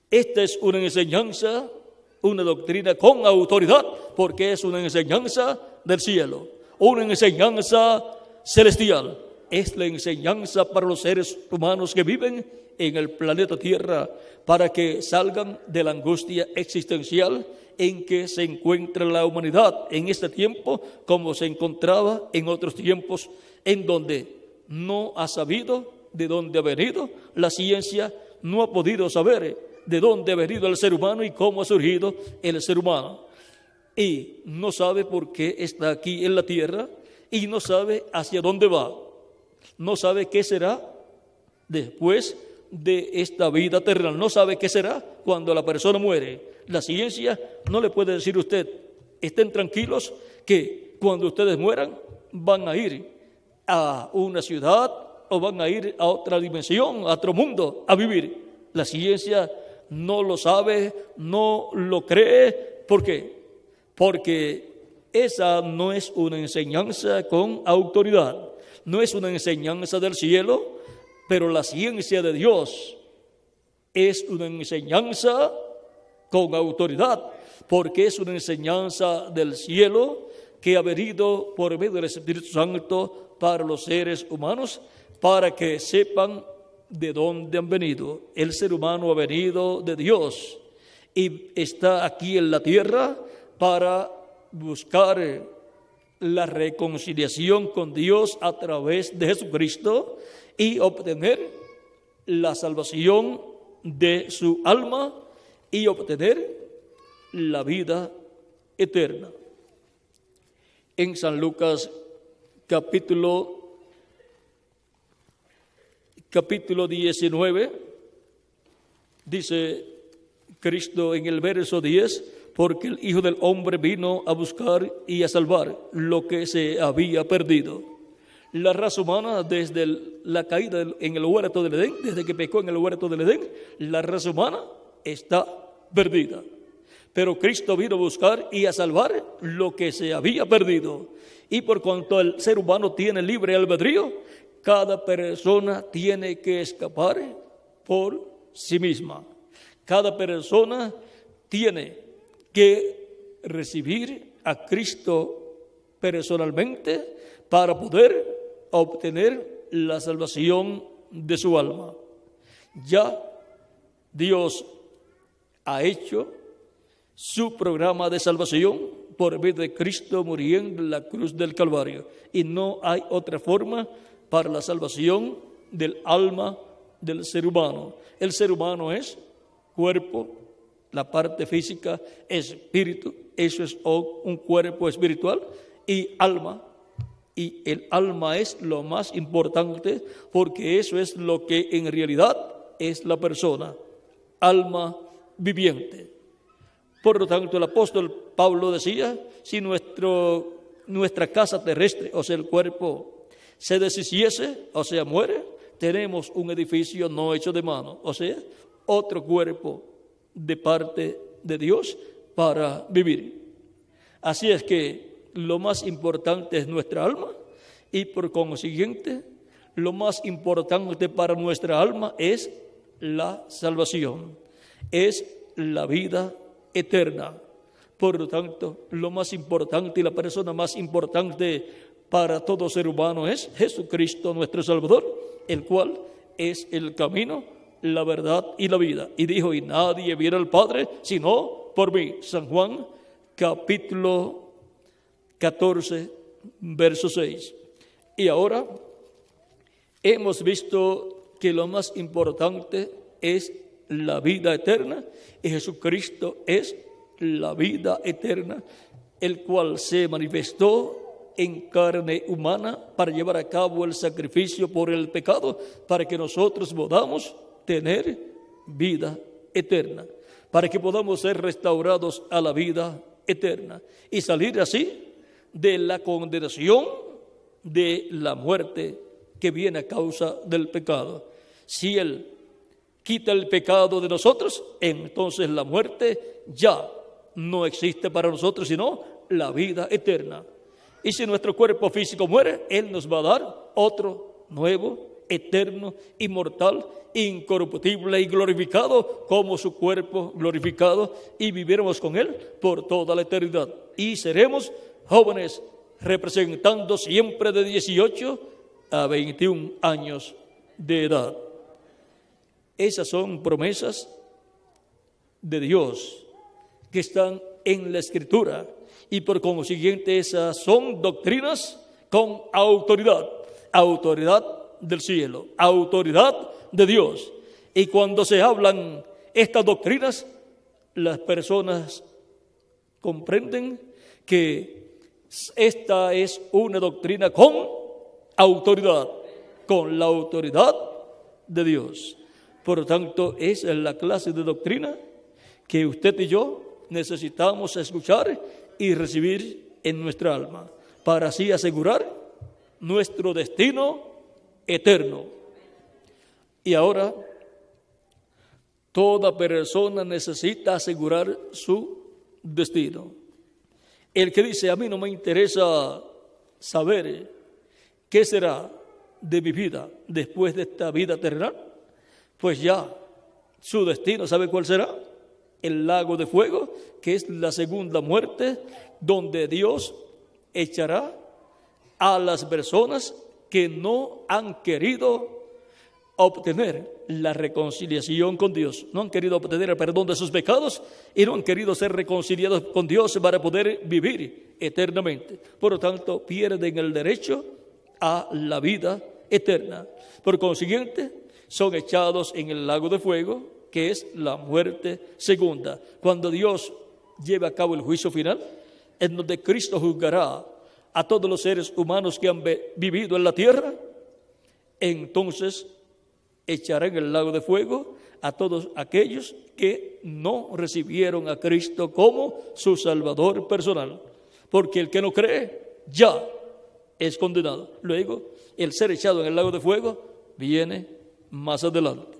Esta es una enseñanza, una doctrina con autoridad, porque es una enseñanza del cielo, una enseñanza celestial. Es la enseñanza para los seres humanos que viven en el planeta Tierra, para que salgan de la angustia existencial en que se encuentra la humanidad en este tiempo, como se encontraba en otros tiempos, en donde no ha sabido de dónde ha venido la ciencia, no ha podido saber de dónde ha venido el ser humano y cómo ha surgido el ser humano. Y no sabe por qué está aquí en la tierra y no sabe hacia dónde va. No sabe qué será después de esta vida terrenal. No sabe qué será cuando la persona muere. La ciencia no le puede decir a usted, estén tranquilos que cuando ustedes mueran van a ir a una ciudad o van a ir a otra dimensión, a otro mundo, a vivir. La ciencia no lo sabe, no lo cree. ¿Por qué? Porque esa no es una enseñanza con autoridad, no es una enseñanza del cielo, pero la ciencia de Dios es una enseñanza con autoridad, porque es una enseñanza del cielo que ha venido por medio del Espíritu Santo para los seres humanos, para que sepan de dónde han venido. El ser humano ha venido de Dios y está aquí en la tierra para buscar la reconciliación con Dios a través de Jesucristo y obtener la salvación de su alma y obtener la vida eterna. En San Lucas capítulo 19, dice Cristo en el verso 10, porque el Hijo del Hombre vino a buscar y a salvar lo que se había perdido. La raza humana, desde la caída en el huerto del Edén, desde que pecó en el huerto del Edén, la raza humana está perdida. Pero Cristo vino a buscar y a salvar lo que se había perdido. Y por cuanto el ser humano tiene libre albedrío, cada persona tiene que escapar por sí misma. Cada persona tiene que recibir a Cristo personalmente para poder obtener la salvación de su alma. Ya Dios ha hecho su programa de salvación por medio de Cristo muriendo en la cruz del Calvario. Y no hay otra forma para la salvación del alma del ser humano. El ser humano es cuerpo, la parte física, espíritu, eso es un cuerpo espiritual, y alma. Y el alma es lo más importante, porque eso es lo que en realidad es la persona, alma viviente. Por lo tanto, el apóstol Pablo decía, si nuestra casa terrestre, o sea, el cuerpo, se deshiciese, o sea, muere, tenemos un edificio no hecho de mano, o sea, otro cuerpo de parte de Dios para vivir. Así es que lo más importante es nuestra alma y por consiguiente lo más importante para nuestra alma es la salvación, es la vida eterna. Por lo tanto, lo más importante y la persona más importante para todo ser humano es Jesucristo nuestro Salvador, el cual es el camino, la verdad y la vida. Y dijo, y nadie viene al Padre sino por mí. San Juan capítulo 14, verso 6. Y ahora hemos visto que lo más importante es la vida eterna y Jesucristo es la vida eterna, el cual se manifestó en carne humana para llevar a cabo el sacrificio por el pecado, para que nosotros podamos tener vida eterna, para que podamos ser restaurados a la vida eterna y salir así de la condenación de la muerte que viene a causa del pecado. Si Él quita el pecado de nosotros, entonces la muerte ya no existe para nosotros, sino la vida eterna. Y si nuestro cuerpo físico muere, Él nos va a dar otro nuevo, eterno, inmortal, incorruptible y glorificado como su cuerpo glorificado, y viviremos con Él por toda la eternidad. Y seremos jóvenes representando siempre de 18 a 21 años de edad. Esas son promesas de Dios que están en la Escritura y por consiguiente esas son doctrinas con autoridad, autoridad del cielo, autoridad de Dios. Y cuando se hablan estas doctrinas, las personas comprenden que esta es una doctrina con autoridad, con la autoridad de Dios. Por lo tanto, esa es la clase de doctrina que usted y yo necesitamos escuchar y recibir en nuestra alma, para así asegurar nuestro destino eterno. Y ahora, toda persona necesita asegurar su destino. El que dice, a mí no me interesa saber qué será de mi vida después de esta vida terrenal, pues ya su destino, ¿sabe cuál será? El lago de fuego, que es la segunda muerte, donde Dios echará a las personas que no han querido obtener la reconciliación con Dios, no han querido obtener el perdón de sus pecados y no han querido ser reconciliados con Dios para poder vivir eternamente. Por lo tanto, pierden el derecho a la vida eterna. Por consiguiente, son echados en el lago de fuego, que es la muerte segunda. Cuando Dios lleve a cabo el juicio final, en donde Cristo juzgará a todos los seres humanos que han vivido en la tierra, entonces echará en el lago de fuego a todos aquellos que no recibieron a Cristo como su Salvador personal. Porque el que no cree ya es condenado. Luego, el ser echado en el lago de fuego viene más adelante.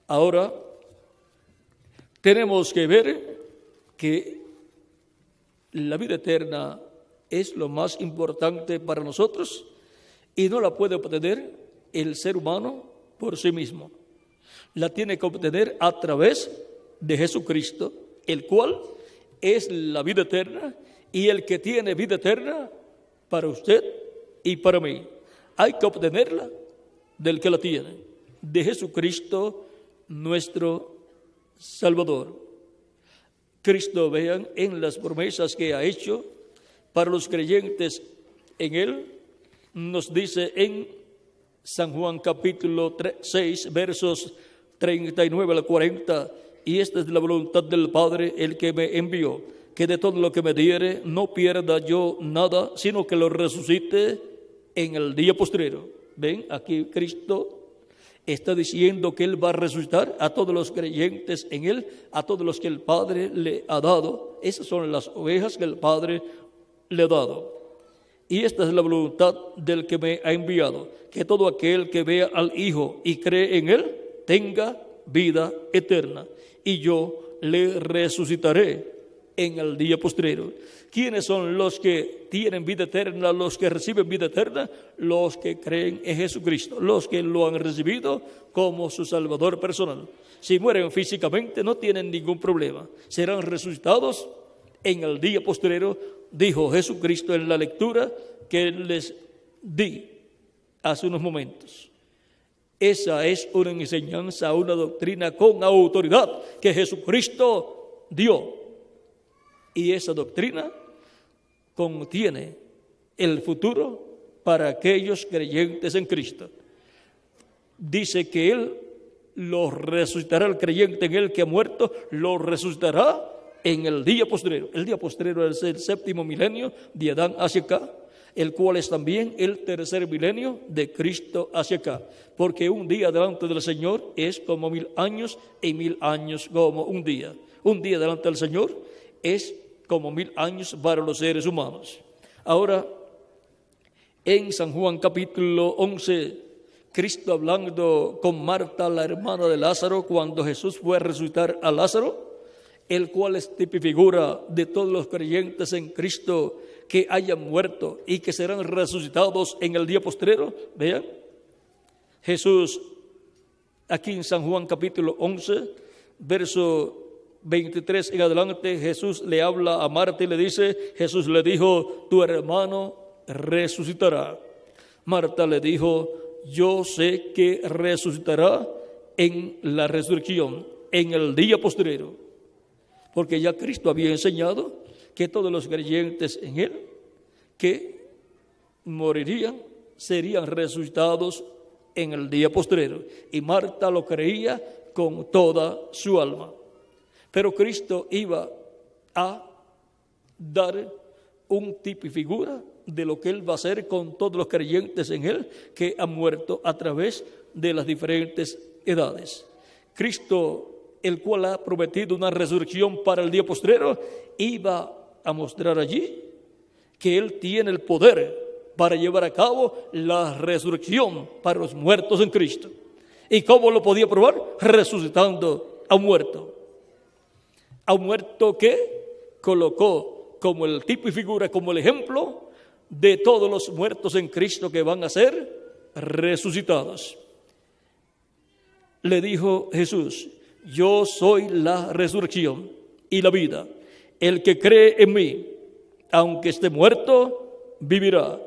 Ahora, tenemos que ver que la vida eterna es lo más importante para nosotros y no la puede obtener el ser humano por sí mismo. La tiene que obtener a través de Jesucristo, el cual es la vida eterna y el que tiene vida eterna para usted y para mí. Hay que obtenerla del que la tiene, de Jesucristo nuestro Salvador. Cristo, vean, en las promesas que ha hecho para los creyentes en Él, nos dice en San Juan capítulo 6, versos 39 al 40, y esta es la voluntad del Padre, el que me envió, que de todo lo que me diere no pierda yo nada, sino que lo resucite en el día postrero. Ven, aquí Cristo Está diciendo que Él va a resucitar a todos los creyentes en Él, a todos los que el Padre le ha dado. Esas son las ovejas que el Padre le ha dado. Y esta es la voluntad del que me ha enviado, que todo aquel que vea al Hijo y cree en Él, tenga vida eterna. Y yo le resucitaré en el día postrero. ¿Quiénes son los que tienen vida eterna, los que reciben vida eterna? Los que creen en Jesucristo, los que lo han recibido como su Salvador personal. Si mueren físicamente no tienen ningún problema, serán resucitados en el día postrero, dijo Jesucristo en la lectura que les di hace unos momentos. Esa es una enseñanza, una doctrina con autoridad que Jesucristo dio. Y esa doctrina contiene el futuro para aquellos creyentes en Cristo. Dice que Él lo resucitará, el creyente en Él que ha muerto, lo resucitará en el día postrero. El día postrero es el 7º milenio de Adán hacia acá, el cual es también el 3er milenio de Cristo hacia acá. Porque un día delante del Señor es como 1000 años y 1000 años como un día. Un día delante del Señor es como 1000 años para los seres humanos. Ahora, en San Juan capítulo 11, Cristo hablando con Marta, la hermana de Lázaro, cuando Jesús fue a resucitar a Lázaro, el cual es tipifigura de todos los creyentes en Cristo que hayan muerto y que serán resucitados en el día postrero. Vean, Jesús, aquí en San Juan capítulo 11, verso 23 en adelante, Jesús le habla a Marta y le dice, Jesús le dijo, tu hermano resucitará. Marta le dijo, yo sé que resucitará en la resurrección, en el día postrero. Porque ya Cristo había enseñado que todos los creyentes en Él que morirían serían resucitados en el día postrero. Y Marta lo creía con toda su alma. Pero Cristo iba a dar un tipo y figura de lo que Él va a hacer con todos los creyentes en Él que han muerto a través de las diferentes edades. Cristo, el cual ha prometido una resurrección para el día postrero, iba a mostrar allí que Él tiene el poder para llevar a cabo la resurrección para los muertos en Cristo. ¿Y cómo lo podía probar? Resucitando a un muerto. A un muerto que colocó como el tipo y figura, como el ejemplo de todos los muertos en Cristo que van a ser resucitados. Le dijo Jesús, yo soy la resurrección y la vida. El que cree en mí, aunque esté muerto, vivirá.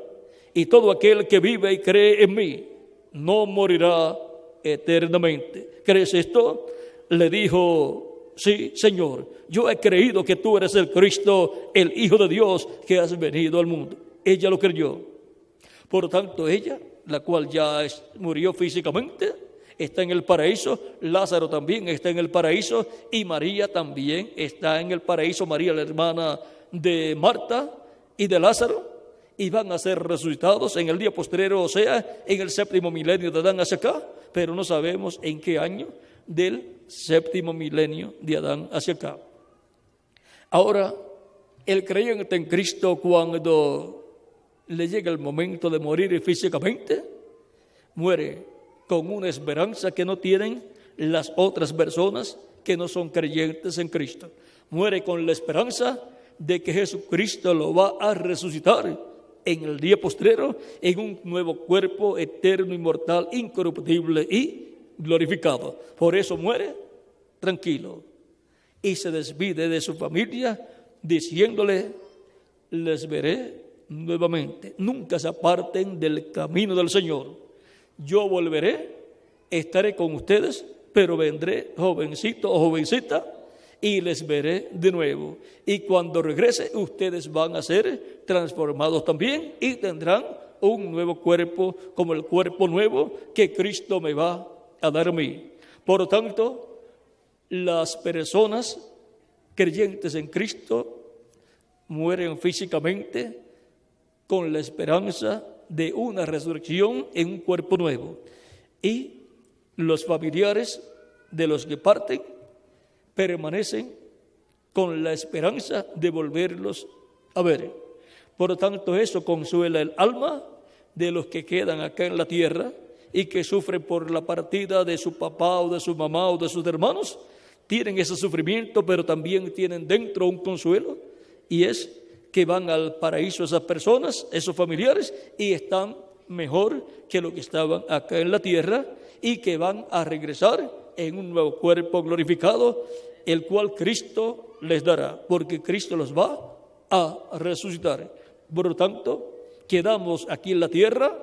Y todo aquel que vive y cree en mí, no morirá eternamente. ¿Crees esto? Le dijo, sí, Señor, yo he creído que tú eres el Cristo, el Hijo de Dios, que has venido al mundo. Ella lo creyó. Por tanto, ella, la cual ya murió físicamente, está en el paraíso. Lázaro también está en el paraíso. Y María también está en el paraíso. María, la hermana de Marta y de Lázaro. Y van a ser resucitados en el día postrero, o sea, en el 7º milenio de Adán hacia acá. Pero no sabemos en qué año del 7º milenio de Adán hacia acá. Ahora, el creyente en Cristo, cuando le llega el momento de morir físicamente, muere con una esperanza que no tienen las otras personas que no son creyentes en Cristo. Muere con la esperanza de que Jesucristo lo va a resucitar en el día postrero en un nuevo cuerpo eterno, inmortal, incorruptible y glorificado. Por eso muere tranquilo y se despide de su familia diciéndole, les veré nuevamente. Nunca se aparten del camino del Señor. Yo volveré, estaré con ustedes, pero vendré jovencito o jovencita y les veré de nuevo. Y cuando regrese, ustedes van a ser transformados también y tendrán un nuevo cuerpo, como el cuerpo nuevo que Cristo me va a dar a mí. Por lo tanto, las personas creyentes en Cristo mueren físicamente con la esperanza de una resurrección en un cuerpo nuevo. Y Los familiares de los que parten permanecen con la esperanza de volverlos a ver. Por lo tanto, eso consuela el alma de los que quedan acá en la tierra y que sufren por la partida de su papá o de su mamá o de sus hermanos. Tienen ese sufrimiento, pero también tienen dentro un consuelo, y es que van al paraíso esas personas, esos familiares, y están mejor que lo que estaban acá en la tierra, y que van a regresar en un nuevo cuerpo glorificado, el cual Cristo les dará, porque Cristo los va a resucitar. Por lo tanto, quedamos aquí en la tierra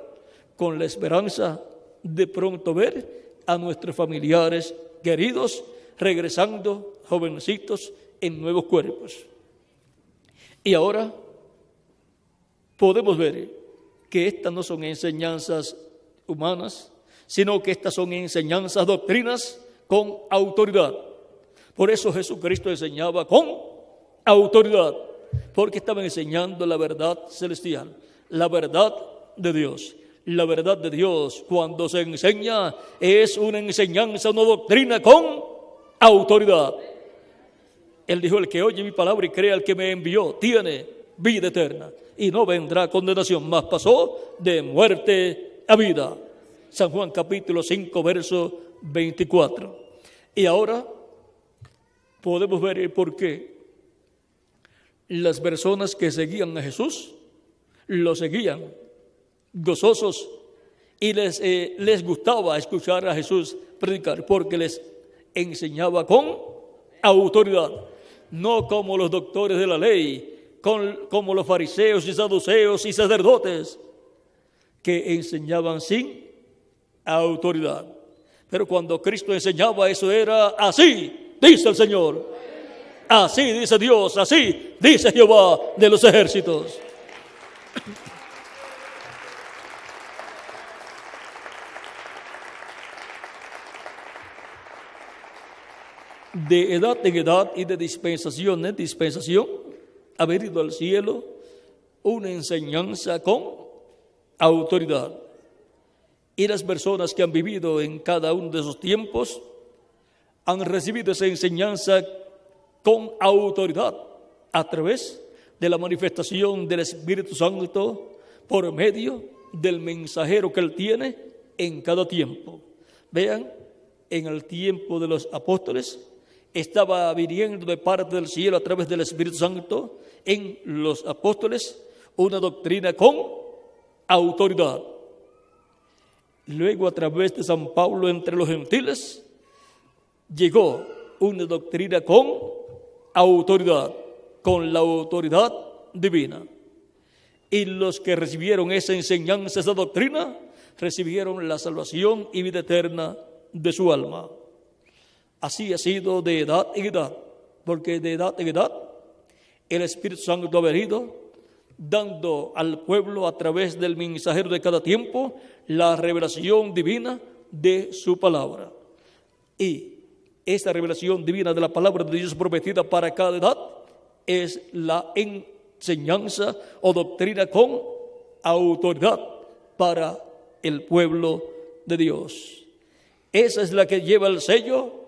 con la esperanza de pronto ver a nuestros familiares queridos regresando jovencitos en nuevos cuerpos. Y ahora podemos ver que estas no son enseñanzas humanas, sino que estas son enseñanzas, doctrinas con autoridad. Por eso Jesucristo enseñaba con autoridad, porque estaba enseñando la verdad celestial, la verdad de Dios. La verdad de Dios, cuando se enseña, es una enseñanza, una doctrina con autoridad. Él dijo: el que oye mi palabra y crea al que me envió, tiene vida eterna y no vendrá condenación, mas pasó de muerte a vida. San Juan capítulo 5, verso 24. Y ahora podemos ver el por qué las personas que seguían a Jesús lo seguían gozosos, y les gustaba escuchar a Jesús predicar, porque les enseñaba con autoridad, no como los doctores de la ley, como los fariseos y saduceos y sacerdotes, que enseñaban sin autoridad. Pero cuando Cristo enseñaba, eso era: así dice el Señor, así dice Dios, así dice Jehová de los ejércitos. De edad en edad y de dispensación en dispensación ha venido al cielo una enseñanza con autoridad. Y las personas que han vivido en cada uno de esos tiempos han recibido esa enseñanza con autoridad a través de la manifestación del Espíritu Santo por medio del mensajero que Él tiene en cada tiempo. Vean, en el tiempo de los apóstoles estaba viniendo de parte del cielo a través del Espíritu Santo en los apóstoles una doctrina con autoridad. Luego, a través de San Pablo entre los gentiles, llegó una doctrina con autoridad, con la autoridad divina. Y los que recibieron esa enseñanza, esa doctrina, recibieron la salvación y vida eterna de su alma. Así ha sido de edad en edad, porque de edad en edad el Espíritu Santo ha venido dando al pueblo a través del mensajero de cada tiempo la revelación divina de su palabra. Y esta revelación divina de la palabra de Dios prometida para cada edad es la enseñanza o doctrina con autoridad para el pueblo de Dios. Esa es la que lleva el sello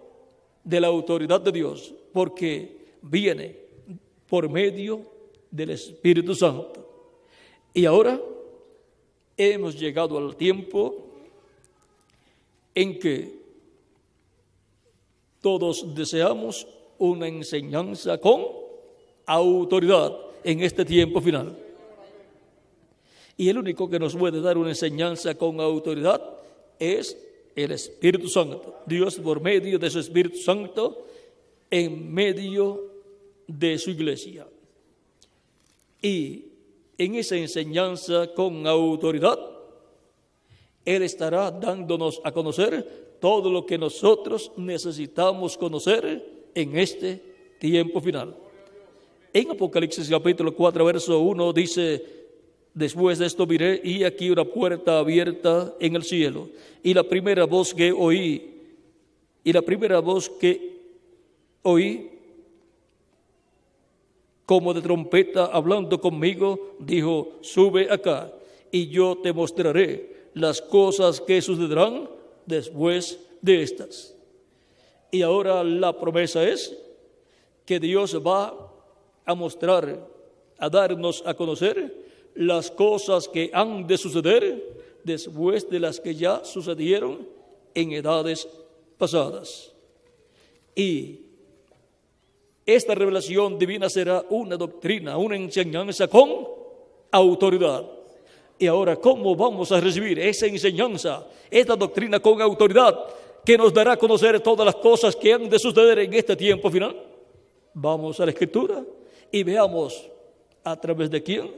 de la autoridad de Dios, porque viene por medio del Espíritu Santo. Y ahora hemos llegado al tiempo en que todos deseamos una enseñanza con autoridad en este tiempo final. Y el único que nos puede dar una enseñanza con autoridad es el Espíritu Santo. Dios, por medio de su Espíritu Santo, en medio de su iglesia. Y en esa enseñanza con autoridad, Él estará dándonos a conocer todo lo que nosotros necesitamos conocer en este tiempo final. En Apocalipsis capítulo 4, verso 1 dice: después de esto miré, y aquí una puerta abierta en el cielo, y la primera voz que oí, como de trompeta hablando conmigo, dijo: sube acá, y yo te mostraré las cosas que sucederán después de estas. Y ahora la promesa es que Dios va a mostrar, a darnos a conocer las cosas que han de suceder después de las que ya sucedieron en edades pasadas. Y esta revelación divina será una doctrina, una enseñanza con autoridad. Y ahora, ¿cómo vamos a recibir esa enseñanza, esta doctrina con autoridad que nos dará a conocer todas las cosas que han de suceder en este tiempo final? Vamos a la Escritura y veamos a través de quién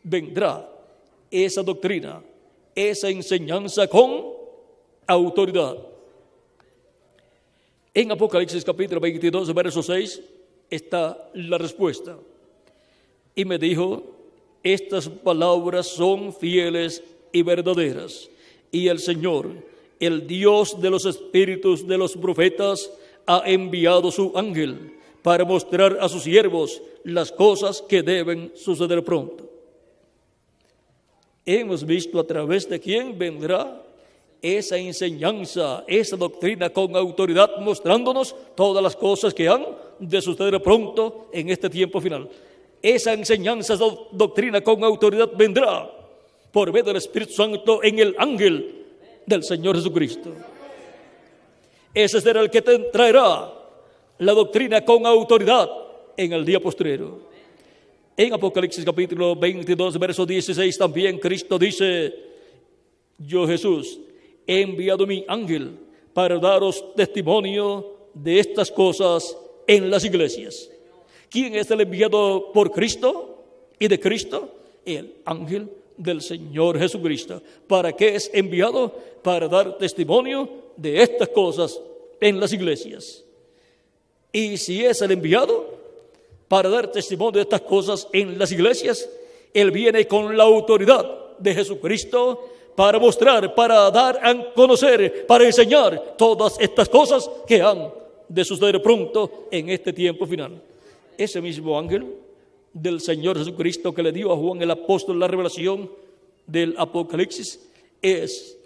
vendrá esa doctrina, esa enseñanza con autoridad. En Apocalipsis capítulo 22, verso 6, está la respuesta. Y me dijo: estas palabras son fieles y verdaderas, y el Señor, el Dios de los espíritus de los profetas, ha enviado su ángel para mostrar a sus siervos las cosas que deben suceder pronto. Hemos visto a través de quién vendrá esa enseñanza, esa doctrina con autoridad, mostrándonos todas las cosas que han de suceder pronto en este tiempo final. Esa enseñanza, esa doctrina con autoridad vendrá por medio del Espíritu Santo en el ángel del Señor Jesucristo. Ese será el que te traerá la doctrina con autoridad en el día postrero. En Apocalipsis capítulo 22, verso 16, también Cristo dice: yo, Jesús, he enviado mi ángel para daros testimonio de estas cosas en las iglesias. ¿Quién es el enviado por Cristo y de Cristo? El ángel del Señor Jesucristo. ¿Para qué es enviado? Para dar testimonio de estas cosas en las iglesias. Y si es el enviado para dar testimonio de estas cosas en las iglesias, Él viene con la autoridad de Jesucristo para mostrar, para dar a conocer, para enseñar todas estas cosas que han de suceder pronto en este tiempo final. Ese mismo ángel del Señor Jesucristo que le dio a Juan el apóstol la revelación del Apocalipsis es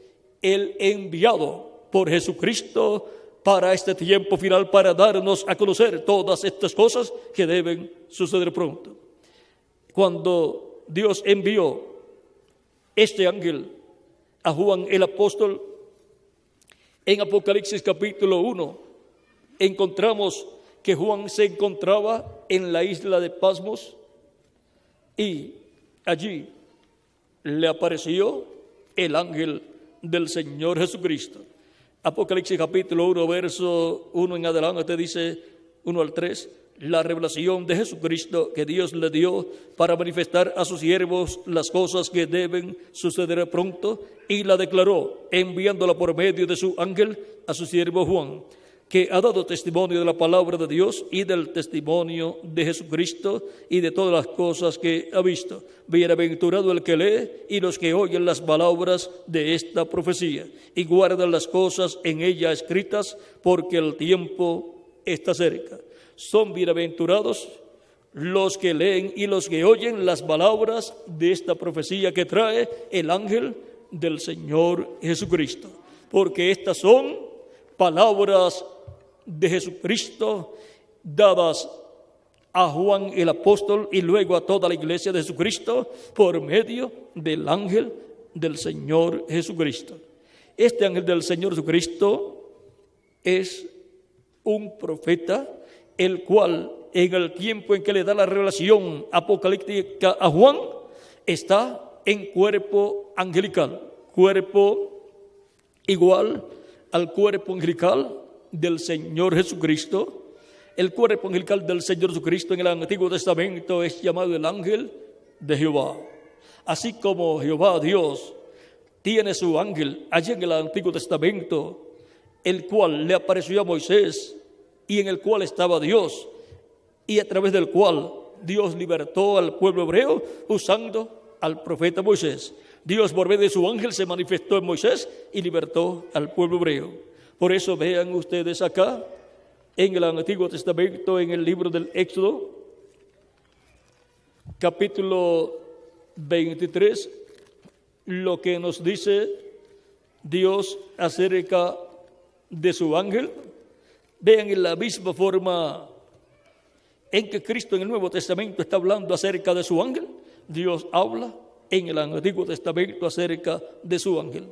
el enviado por Jesucristo para este tiempo final, para darnos a conocer todas estas cosas que deben suceder pronto. Cuando Dios envió este ángel a Juan el apóstol, en Apocalipsis capítulo 1 encontramos que Juan se encontraba en la isla de Patmos y allí le apareció el ángel del Señor Jesucristo. Apocalipsis capítulo 1, verso 1 en adelante dice 1 al 3, la revelación de Jesucristo que Dios le dio para manifestar a sus siervos las cosas que deben suceder pronto, y la declaró enviándola por medio de su ángel a su siervo Juan, que ha dado testimonio de la palabra de Dios y del testimonio de Jesucristo y de todas las cosas que ha visto. Bienaventurado el que lee y los que oyen las palabras de esta profecía y guardan las cosas en ella escritas, porque el tiempo está cerca. Son bienaventurados los que leen y los que oyen las palabras de esta profecía que trae el ángel del Señor Jesucristo, porque estas son palabras de Jesucristo dadas a Juan el apóstol y luego a toda la iglesia de Jesucristo por medio del ángel del Señor Jesucristo. Este ángel del Señor Jesucristo es un profeta, el cual en el tiempo en que le da la revelación apocalíptica a Juan está en cuerpo angelical, cuerpo igual al cuerpo angelical del Señor Jesucristo. El cuerpo angelical del Señor Jesucristo en el Antiguo Testamento es llamado el ángel de Jehová. Así como Jehová Dios tiene su ángel allí en el Antiguo Testamento, el cual le apareció a Moisés y en el cual estaba Dios, y a través del cual Dios libertó al pueblo hebreo usando al profeta Moisés. Dios por medio de su ángel se manifestó en Moisés y libertó al pueblo hebreo. Por eso vean ustedes acá en el Antiguo Testamento, en el libro del Éxodo, capítulo 23, lo que nos dice Dios acerca de su ángel. Vean, en la misma forma en que Cristo en el Nuevo Testamento está hablando acerca de su ángel, Dios habla en el Antiguo Testamento acerca de su ángel.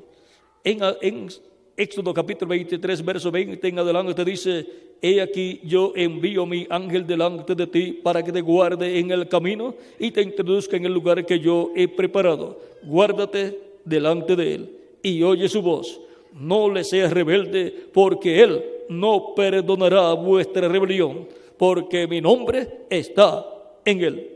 En Éxodo capítulo 23, verso 20 en adelante dice: he aquí yo envío mi ángel delante de ti para que te guarde en el camino y te introduzca en el lugar que yo he preparado. Guárdate delante de él y oye su voz. No le seas rebelde, porque él no perdonará vuestra rebelión, porque mi nombre está en él.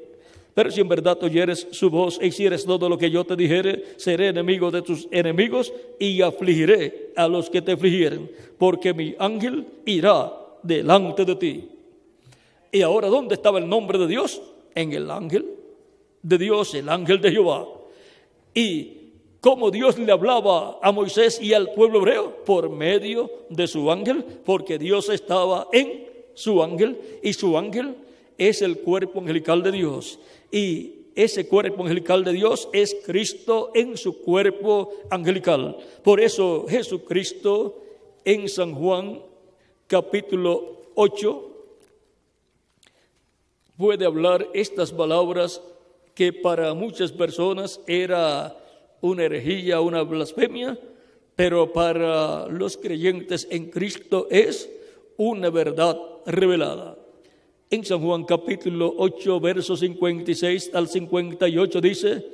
Pero si en verdad oyeres su voz e hicieres todo lo que yo te dijere, seré enemigo de tus enemigos y afligiré a los que te afligieren, porque mi ángel irá delante de ti. Y ahora, ¿dónde estaba el nombre de Dios? En el ángel de Dios, el ángel de Jehová. Y cómo Dios le hablaba a Moisés y al pueblo hebreo, por medio de su ángel, porque Dios estaba en su ángel, y su ángel es el cuerpo angelical de Dios. Y ese cuerpo angelical de Dios es Cristo en su cuerpo angelical. Por eso Jesucristo en San Juan capítulo 8 puede hablar estas palabras que para muchas personas era una herejía, una blasfemia, pero para los creyentes en Cristo es una verdad revelada. En San Juan capítulo 8, versos 56 al 58 dice,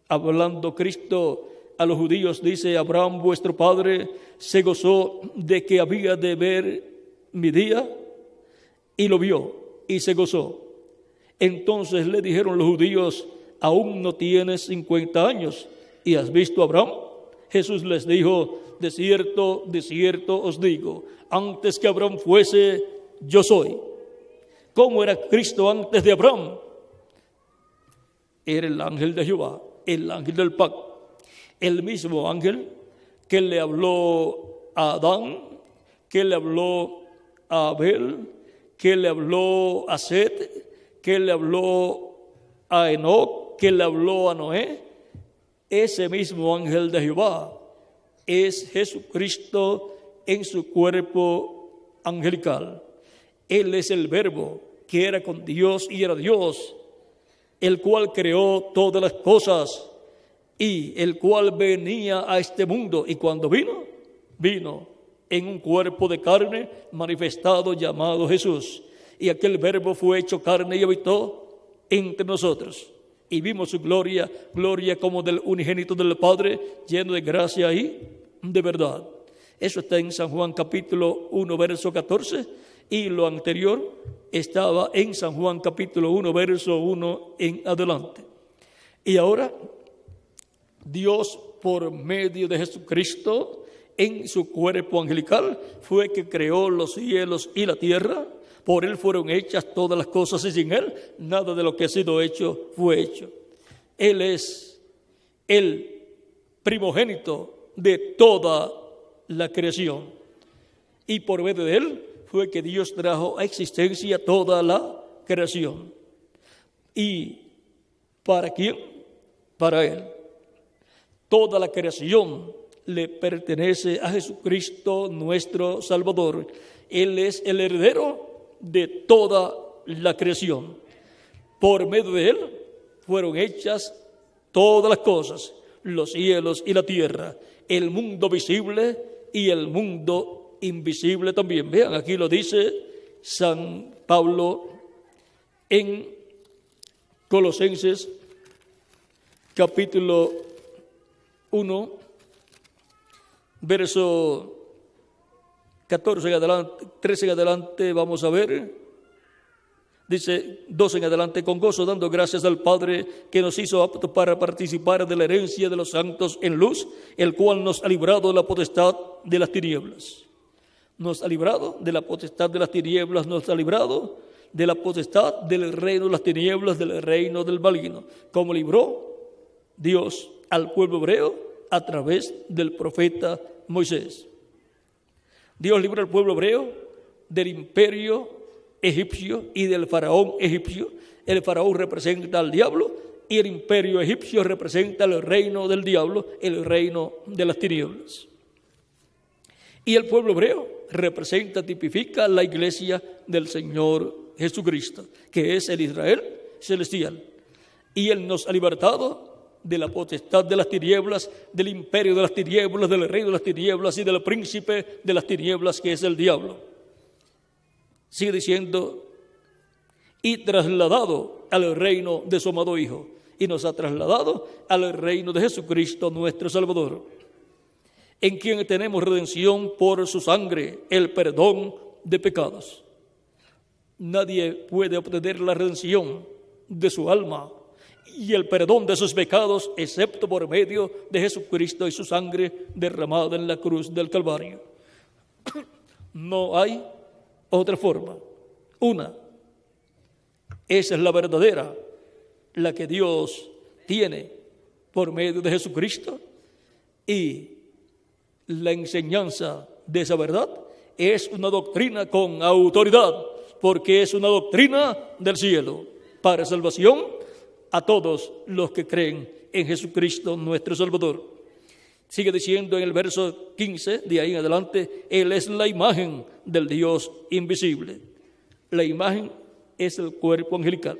hablando Cristo a los judíos, dice: Abraham vuestro padre se gozó de que había de ver mi día, y lo vio, y se gozó. Entonces le dijeron los judíos: aún no tienes 50 años, ¿y has visto a Abraham? Jesús les dijo: de cierto os digo, antes que Abraham fuese, yo soy. ¿Cómo era Cristo antes de Abraham? Era el ángel de Jehová, el ángel del pacto. El mismo ángel que le habló a Adán, que le habló a Abel, que le habló a Set, que le habló a Enoc, que le habló a Noé. Ese mismo ángel de Jehová es Jesucristo en su cuerpo angelical. Él es el Verbo que era con Dios y era Dios, el cual creó todas las cosas y el cual venía a este mundo. Y cuando vino en un cuerpo de carne manifestado llamado Jesús. Y aquel Verbo fue hecho carne y habitó entre nosotros. Y vimos su gloria, gloria como del unigénito del Padre, lleno de gracia y de verdad. Eso está en San Juan capítulo 1, verso 14. Y lo anterior estaba en San Juan capítulo 1, verso 1 en adelante. Y ahora, Dios por medio de Jesucristo en su cuerpo angelical fue que creó los cielos y la tierra. Por él fueron hechas todas las cosas y sin él nada de lo que ha sido hecho fue hecho. Él es el primogénito de toda la creación. Y por medio de él fue que Dios trajo a existencia toda la creación. ¿Y para quién? Para él. Toda la creación le pertenece a Jesucristo nuestro Salvador. Él es el heredero de toda la creación. Por medio de él fueron hechas todas las cosas, los cielos y la tierra, el mundo visible y el mundo invisible también. Vean, aquí lo dice San Pablo en Colosenses capítulo 1, verso 14 en adelante, 13 en adelante, vamos a ver. Dice 12 en adelante: con gozo dando gracias al Padre que nos hizo aptos para participar de la herencia de los santos en luz, el cual nos ha librado de la potestad de las tinieblas. Nos ha librado de la potestad de las tinieblas, nos ha librado de la potestad del reino de las tinieblas, del reino del maligno. Como libró Dios al pueblo hebreo a través del profeta Moisés. Dios libró al pueblo hebreo del imperio egipcio y del faraón egipcio. El faraón representa al diablo y el imperio egipcio representa el reino del diablo, el reino de las tinieblas. Y el pueblo hebreo representa, tipifica la iglesia del Señor Jesucristo, que es el Israel celestial. Y Él nos ha libertado de la potestad de las tinieblas, del imperio de las tinieblas, del reino de las tinieblas y del príncipe de las tinieblas, que es el diablo. Sigue diciendo, y trasladado al reino de su amado Hijo. Y nos ha trasladado al reino de Jesucristo, nuestro Salvador, en quien tenemos redención por su sangre, el perdón de pecados. Nadie puede obtener la redención de su alma y el perdón de sus pecados, excepto por medio de Jesucristo y su sangre derramada en la cruz del Calvario. No hay otra forma. Una, esa es la verdadera, la que Dios tiene por medio de Jesucristo, y la enseñanza de esa verdad es una doctrina con autoridad, porque es una doctrina del cielo para salvación a todos los que creen en Jesucristo nuestro Salvador. Sigue diciendo en el verso 15, de ahí en adelante, Él es la imagen del Dios invisible. La imagen es el cuerpo angelical,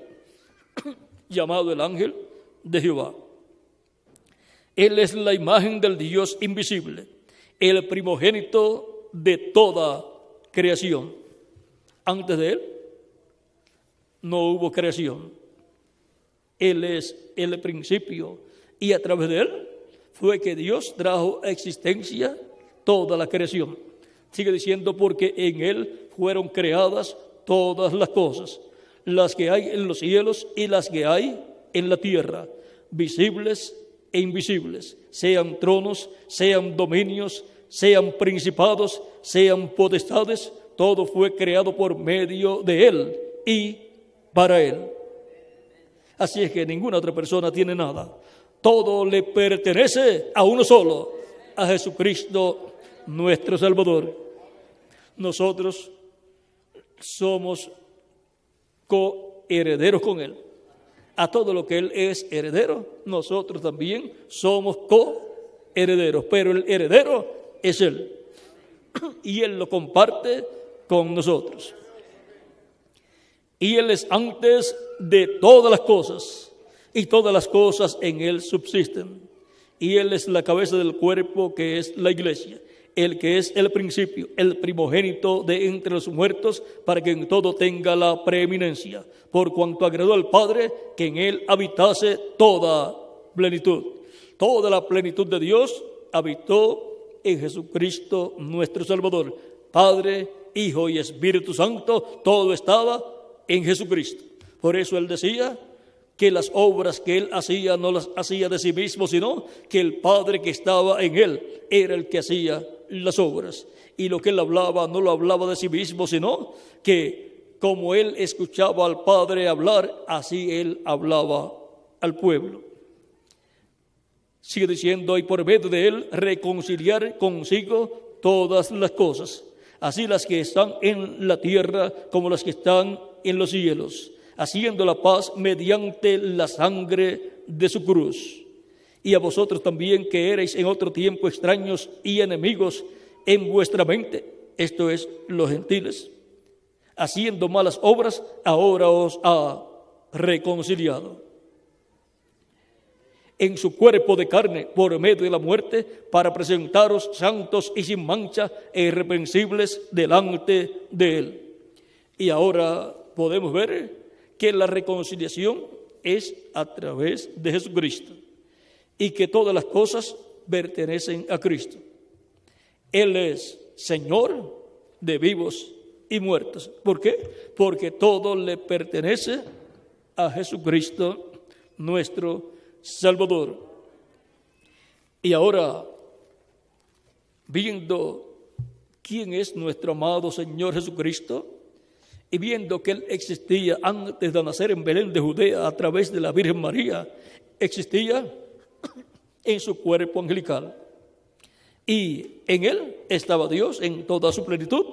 llamado el ángel de Jehová. Él es la imagen del Dios invisible, el primogénito de toda creación. Antes de Él no hubo creación. Él es el principio, y a través de Él fue que Dios trajo a existencia toda la creación. Sigue diciendo, porque en Él fueron creadas todas las cosas, las que hay en los cielos y las que hay en la tierra, visibles e invisibles, sean tronos, sean dominios, sean principados, sean potestades, todo fue creado por medio de Él y para Él. Así es que ninguna otra persona tiene nada. Todo le pertenece a uno solo, a Jesucristo nuestro Salvador. Nosotros somos coherederos con Él. A todo lo que Él es heredero, nosotros también somos coherederos, pero el heredero es Él, y Él lo comparte con nosotros. Y Él es antes de todas las cosas, y todas las cosas en Él subsisten. Y Él es la cabeza del cuerpo, que es la iglesia, el que es el principio, el primogénito de entre los muertos, para que en todo tenga la preeminencia, por cuanto agradó al Padre que en Él habitase toda plenitud. Toda la plenitud de Dios habitó en Jesucristo nuestro Salvador. Padre, Hijo y Espíritu Santo, todo estaba en Jesucristo. Por eso Él decía que las obras que Él hacía no las hacía de sí mismo, sino que el Padre que estaba en Él era el que hacía las obras. Y lo que Él hablaba no lo hablaba de sí mismo, sino que como Él escuchaba al Padre hablar, así Él hablaba al pueblo. Sigue diciendo, y por medio de Él reconciliar consigo todas las cosas, así las que están en la tierra como las que están en los cielos, haciendo la paz mediante la sangre de su cruz. Y a vosotros también, que erais en otro tiempo extraños y enemigos en vuestra mente, esto es, los gentiles, haciendo malas obras, ahora os ha reconciliado en su cuerpo de carne por medio de la muerte, para presentaros santos y sin mancha e irreprensibles delante de Él. Y ahora podemos ver que la reconciliación es a través de Jesucristo, y que todas las cosas pertenecen a Cristo. Él es Señor de vivos y muertos. ¿Por qué? Porque todo le pertenece a Jesucristo nuestro Salvador. Y ahora, viendo quién es nuestro amado Señor Jesucristo, y viendo que Él existía antes de nacer en Belén de Judea a través de la Virgen María, existía en su cuerpo angelical. Y en Él estaba Dios en toda su plenitud,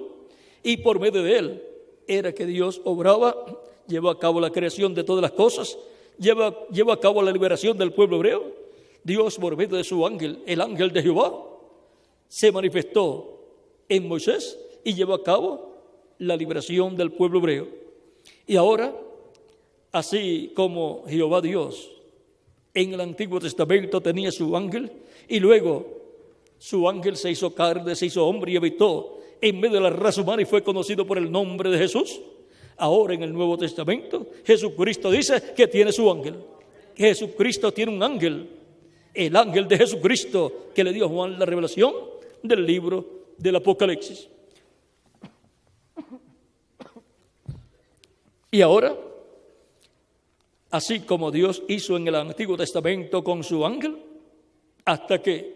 y por medio de Él era que Dios obraba, llevó a cabo la creación de todas las cosas, llevó a cabo la liberación del pueblo hebreo. Dios, por medio de su ángel, el ángel de Jehová, se manifestó en Moisés y llevó a cabo la liberación del pueblo hebreo. Y ahora, así como Jehová Dios en el Antiguo Testamento tenía su ángel, y luego su ángel se hizo carne, se hizo hombre y habitó en medio de la raza humana y fue conocido por el nombre de Jesús. Ahora en el Nuevo Testamento, Jesucristo dice que tiene su ángel. Jesucristo tiene un ángel, el ángel de Jesucristo que le dio a Juan la revelación del libro del Apocalipsis. Y ahora, así como Dios hizo en el Antiguo Testamento con su ángel, hasta que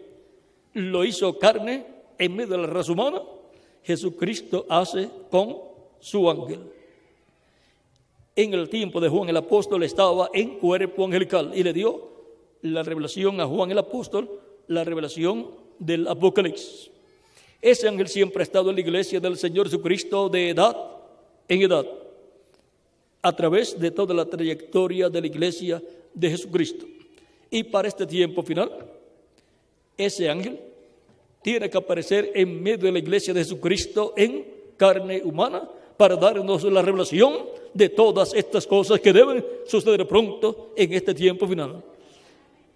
lo hizo carne en medio de la raza humana, Jesucristo hace con su ángel. En el tiempo de Juan el apóstol estaba en cuerpo angelical y le dio la revelación a Juan el apóstol, la revelación del Apocalipsis. Ese ángel siempre ha estado en la iglesia del Señor Jesucristo de edad en edad, a través de toda la trayectoria de la iglesia de Jesucristo. Y para este tiempo final, ese ángel tiene que aparecer en medio de la iglesia de Jesucristo en carne humana para darnos la revelación de todas estas cosas que deben suceder pronto en este tiempo final.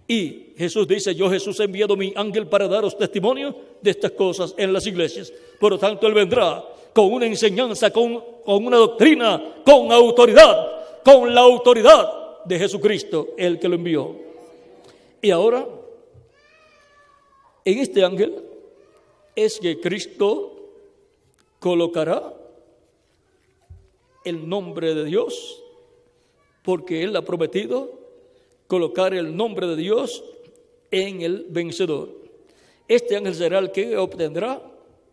Y Jesús dice: yo Jesús he enviado mi ángel para daros testimonio de estas cosas en las iglesias. Por lo tanto, Él vendrá con una enseñanza, con una doctrina, con autoridad, con la autoridad de Jesucristo, el que lo envió. Y ahora, en este ángel es que Cristo colocará el nombre de Dios, porque Él ha prometido colocar el nombre de Dios en el vencedor. Este ángel será el que obtendrá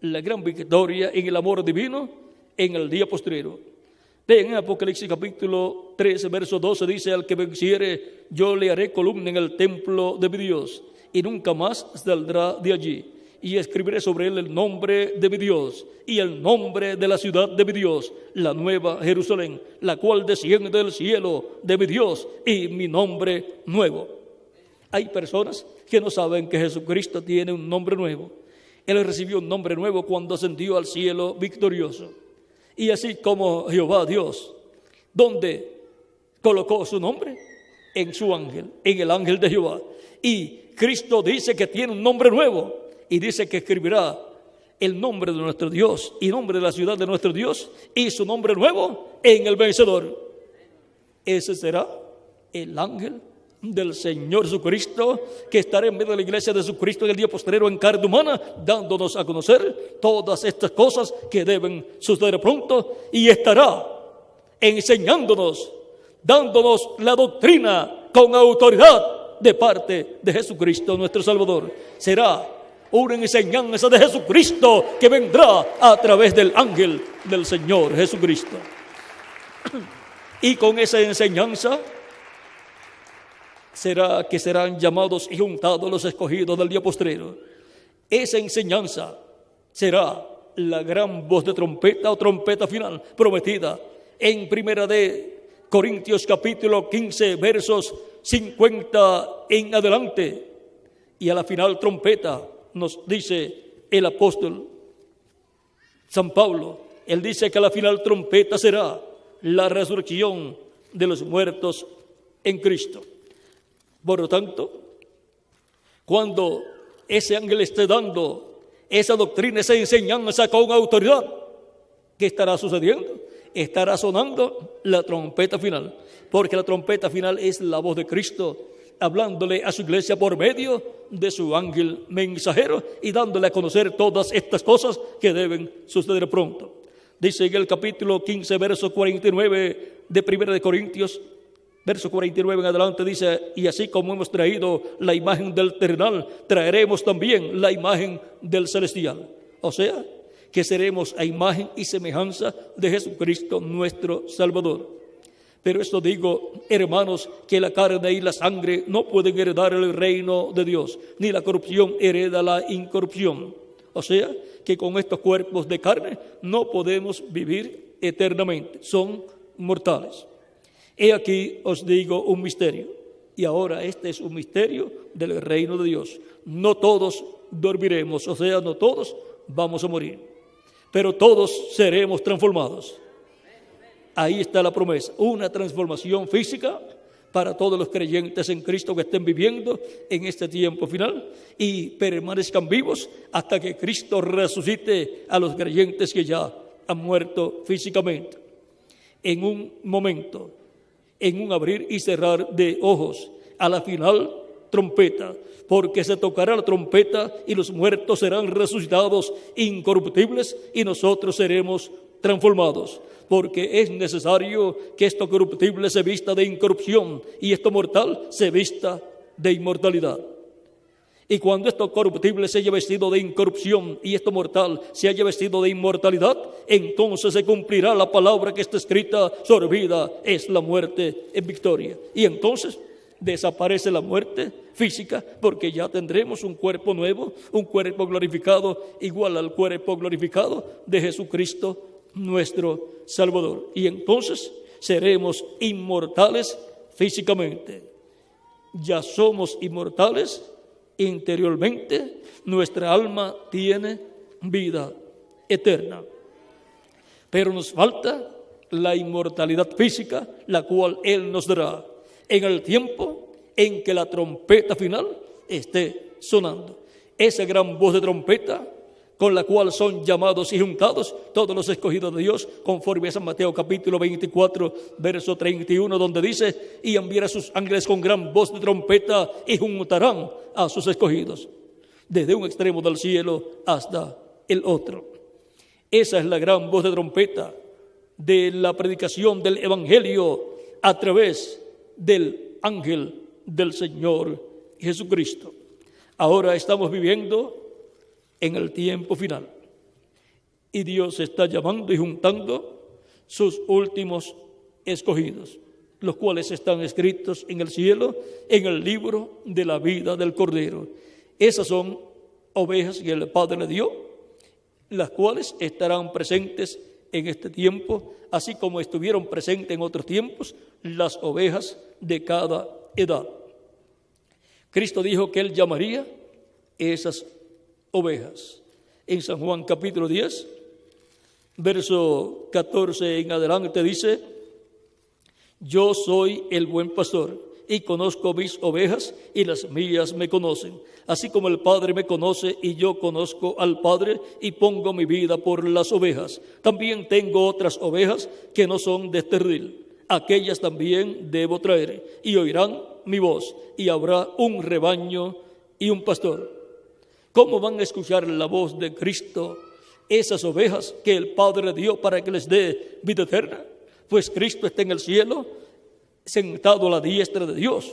la gran victoria en el amor divino en el día postrero. En Apocalipsis capítulo 13, verso 12 dice: al que venciere, yo le haré columna en el templo de mi Dios, y nunca más saldrá de allí. Y escribiré sobre él el nombre de mi Dios y el nombre de la ciudad de mi Dios, la nueva Jerusalén, la cual desciende del cielo de mi Dios, y mi nombre nuevo. Hay personas que no saben que Jesucristo tiene un nombre nuevo. Él recibió un nombre nuevo cuando ascendió al cielo victorioso. Y así como Jehová Dios, ¿dónde colocó su nombre? En su ángel, en el ángel de Jehová. Y Cristo dice que tiene un nombre nuevo. Y dice que escribirá el nombre de nuestro Dios y nombre de la ciudad de nuestro Dios y su nombre nuevo en el vencedor. Ese será el ángel del Señor Jesucristo, que estará en medio de la iglesia de Jesucristo en el día postrero en carne humana, dándonos a conocer todas estas cosas que deben suceder pronto, y estará enseñándonos, dándonos la doctrina con autoridad de parte de Jesucristo nuestro Salvador. Será una enseñanza de Jesucristo que vendrá a través del ángel del Señor Jesucristo. Y con esa enseñanza será que serán llamados y juntados los escogidos del día postrero. Esa enseñanza será la gran voz de trompeta o trompeta final prometida en Primera de Corintios capítulo 15 versos 50 en adelante. Y a la final trompeta nos dice el apóstol San Pablo, él dice que a la final trompeta será la resurrección de los muertos en Cristo. Por lo tanto, cuando ese ángel esté dando esa doctrina, esa enseñanza con autoridad, ¿qué estará sucediendo? Estará sonando la trompeta final, porque la trompeta final es la voz de Cristo hablándole a su iglesia por medio de su ángel mensajero y dándole a conocer todas estas cosas que deben suceder pronto. Dice en el capítulo 15, verso 49 de 1 de Corintios, verso 49 en adelante, dice: y así como hemos traído la imagen del terrenal, traeremos también la imagen del celestial. O sea, que seremos a imagen y semejanza de Jesucristo nuestro Salvador. Pero esto digo, hermanos, que la carne y la sangre no pueden heredar el reino de Dios, ni la corrupción hereda la incorrupción. O sea, que con estos cuerpos de carne no podemos vivir eternamente, son mortales. He aquí os digo un misterio, y ahora este es un misterio del reino de Dios. No todos dormiremos, o sea, no todos vamos a morir. pero todos seremos transformados. Ahí está la promesa, una transformación física para todos los creyentes en Cristo que estén viviendo en este tiempo final y permanezcan vivos hasta que Cristo resucite a los creyentes que ya han muerto físicamente. En un momento, en un abrir y cerrar de ojos, a la final trompeta, porque se tocará la trompeta y los muertos serán resucitados incorruptibles y nosotros seremos transformados, porque es necesario que esto corruptible se vista de incorrupción y esto mortal se vista de inmortalidad. Y cuando esto corruptible se haya vestido de incorrupción y esto mortal se haya vestido de inmortalidad, entonces se cumplirá la palabra que está escrita: sorbida es la muerte en victoria. Y entonces desaparece la muerte física, porque ya tendremos un cuerpo nuevo, un cuerpo glorificado, igual al cuerpo glorificado de Jesucristo, nuestro Salvador. Y entonces seremos inmortales físicamente. Ya somos inmortales interiormente, nuestra alma tiene vida eterna. Pero nos falta la inmortalidad física, la cual Él nos dará en el tiempo en que la trompeta final esté sonando. Esa gran voz de trompeta con la cual son llamados y juntados todos los escogidos de Dios, conforme a San Mateo capítulo 24, verso 31, donde dice: y enviará a sus ángeles con gran voz de trompeta y juntarán a sus escogidos desde un extremo del cielo hasta el otro. Esa es la gran voz de trompeta de la predicación del Evangelio a través del ángel del Señor Jesucristo. Ahora estamos viviendo en el tiempo final y Dios está llamando y juntando sus últimos escogidos, los cuales están escritos en el cielo en el libro de la vida del Cordero. Esas son ovejas que el Padre le dio, las cuales estarán presentes en este tiempo, así como estuvieron presentes en otros tiempos las ovejas de cada edad. Cristo dijo que Él llamaría esas ovejas. En San Juan capítulo 10, verso 14 en adelante dice: yo soy el buen pastor y conozco mis ovejas y las mías me conocen, así como el Padre me conoce y yo conozco al Padre y pongo mi vida por las ovejas. También tengo otras ovejas que no son de este redil, aquellas también debo traer y oirán mi voz y habrá un rebaño y un pastor. ¿Cómo van a escuchar la voz de Cristo esas ovejas que el Padre dio para que les dé vida eterna? Pues Cristo está en el cielo, sentado a la diestra de Dios,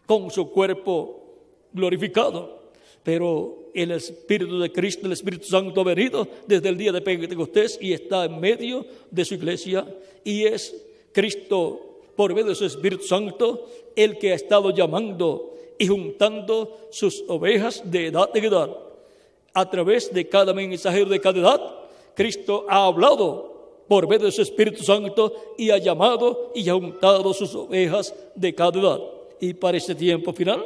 con su cuerpo glorificado. Pero el Espíritu de Cristo, el Espíritu Santo, ha venido desde el día de Pentecostés y está en medio de su iglesia. Y es Cristo, por medio de su Espíritu Santo, el que ha estado llamando y juntando sus ovejas de edad en edad. A través de cada mensajero de cada edad, Cristo ha hablado por medio de su Espíritu Santo y ha llamado y ha juntado sus ovejas de cada edad. Y para este tiempo final,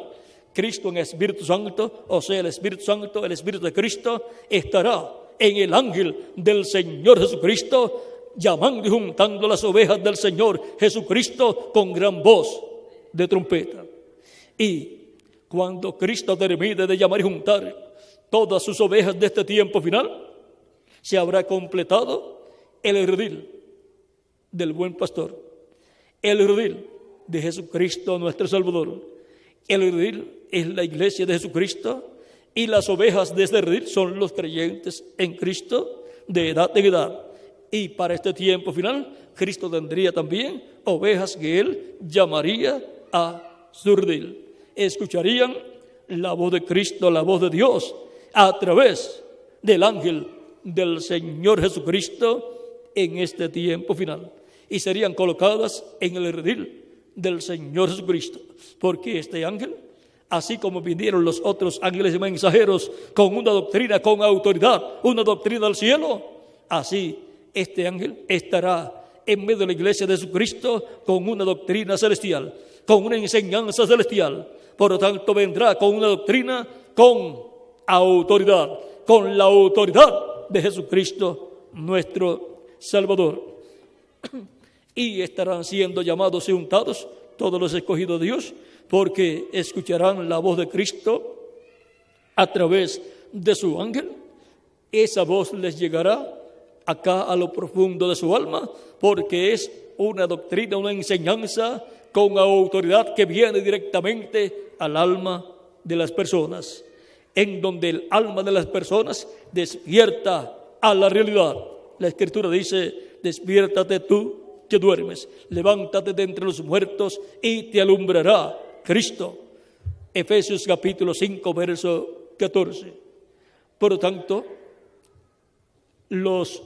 Cristo en el Espíritu Santo, o sea, el Espíritu Santo, el Espíritu de Cristo, estará en el ángel del Señor Jesucristo, llamando y juntando las ovejas del Señor Jesucristo con gran voz de trompeta. Y cuando Cristo termine de llamar y juntar todas sus ovejas de este tiempo final, se habrá completado el redil del buen pastor, el redil de Jesucristo nuestro Salvador. El redil es la iglesia de Jesucristo y las ovejas de este redil son los creyentes en Cristo de edad en edad. Y para este tiempo final, Cristo tendría también ovejas que Él llamaría a su redil. Escucharían la voz de Cristo, la voz de Dios, a través del ángel del Señor Jesucristo en este tiempo final. Y serían colocadas en el redil del Señor Jesucristo. Porque este ángel, así como vinieron los otros ángeles y mensajeros con una doctrina, con autoridad, una doctrina del cielo, así este ángel estará en medio de la iglesia de Jesucristo con una doctrina celestial, con una enseñanza celestial. Por lo tanto, vendrá con una doctrina con autoridad, con la autoridad de Jesucristo nuestro Salvador. Y estarán siendo llamados y untados todos los escogidos de Dios, porque escucharán la voz de Cristo a través de su ángel. Esa voz les llegará acá a lo profundo de su alma, porque es una doctrina, una enseñanza con autoridad que viene directamente al alma de las personas, en donde el alma de las personas despierta a la realidad. La Escritura dice: despiértate tú que duermes, levántate de entre los muertos y te alumbrará Cristo. Efesios capítulo 5, verso 14. Por lo tanto, los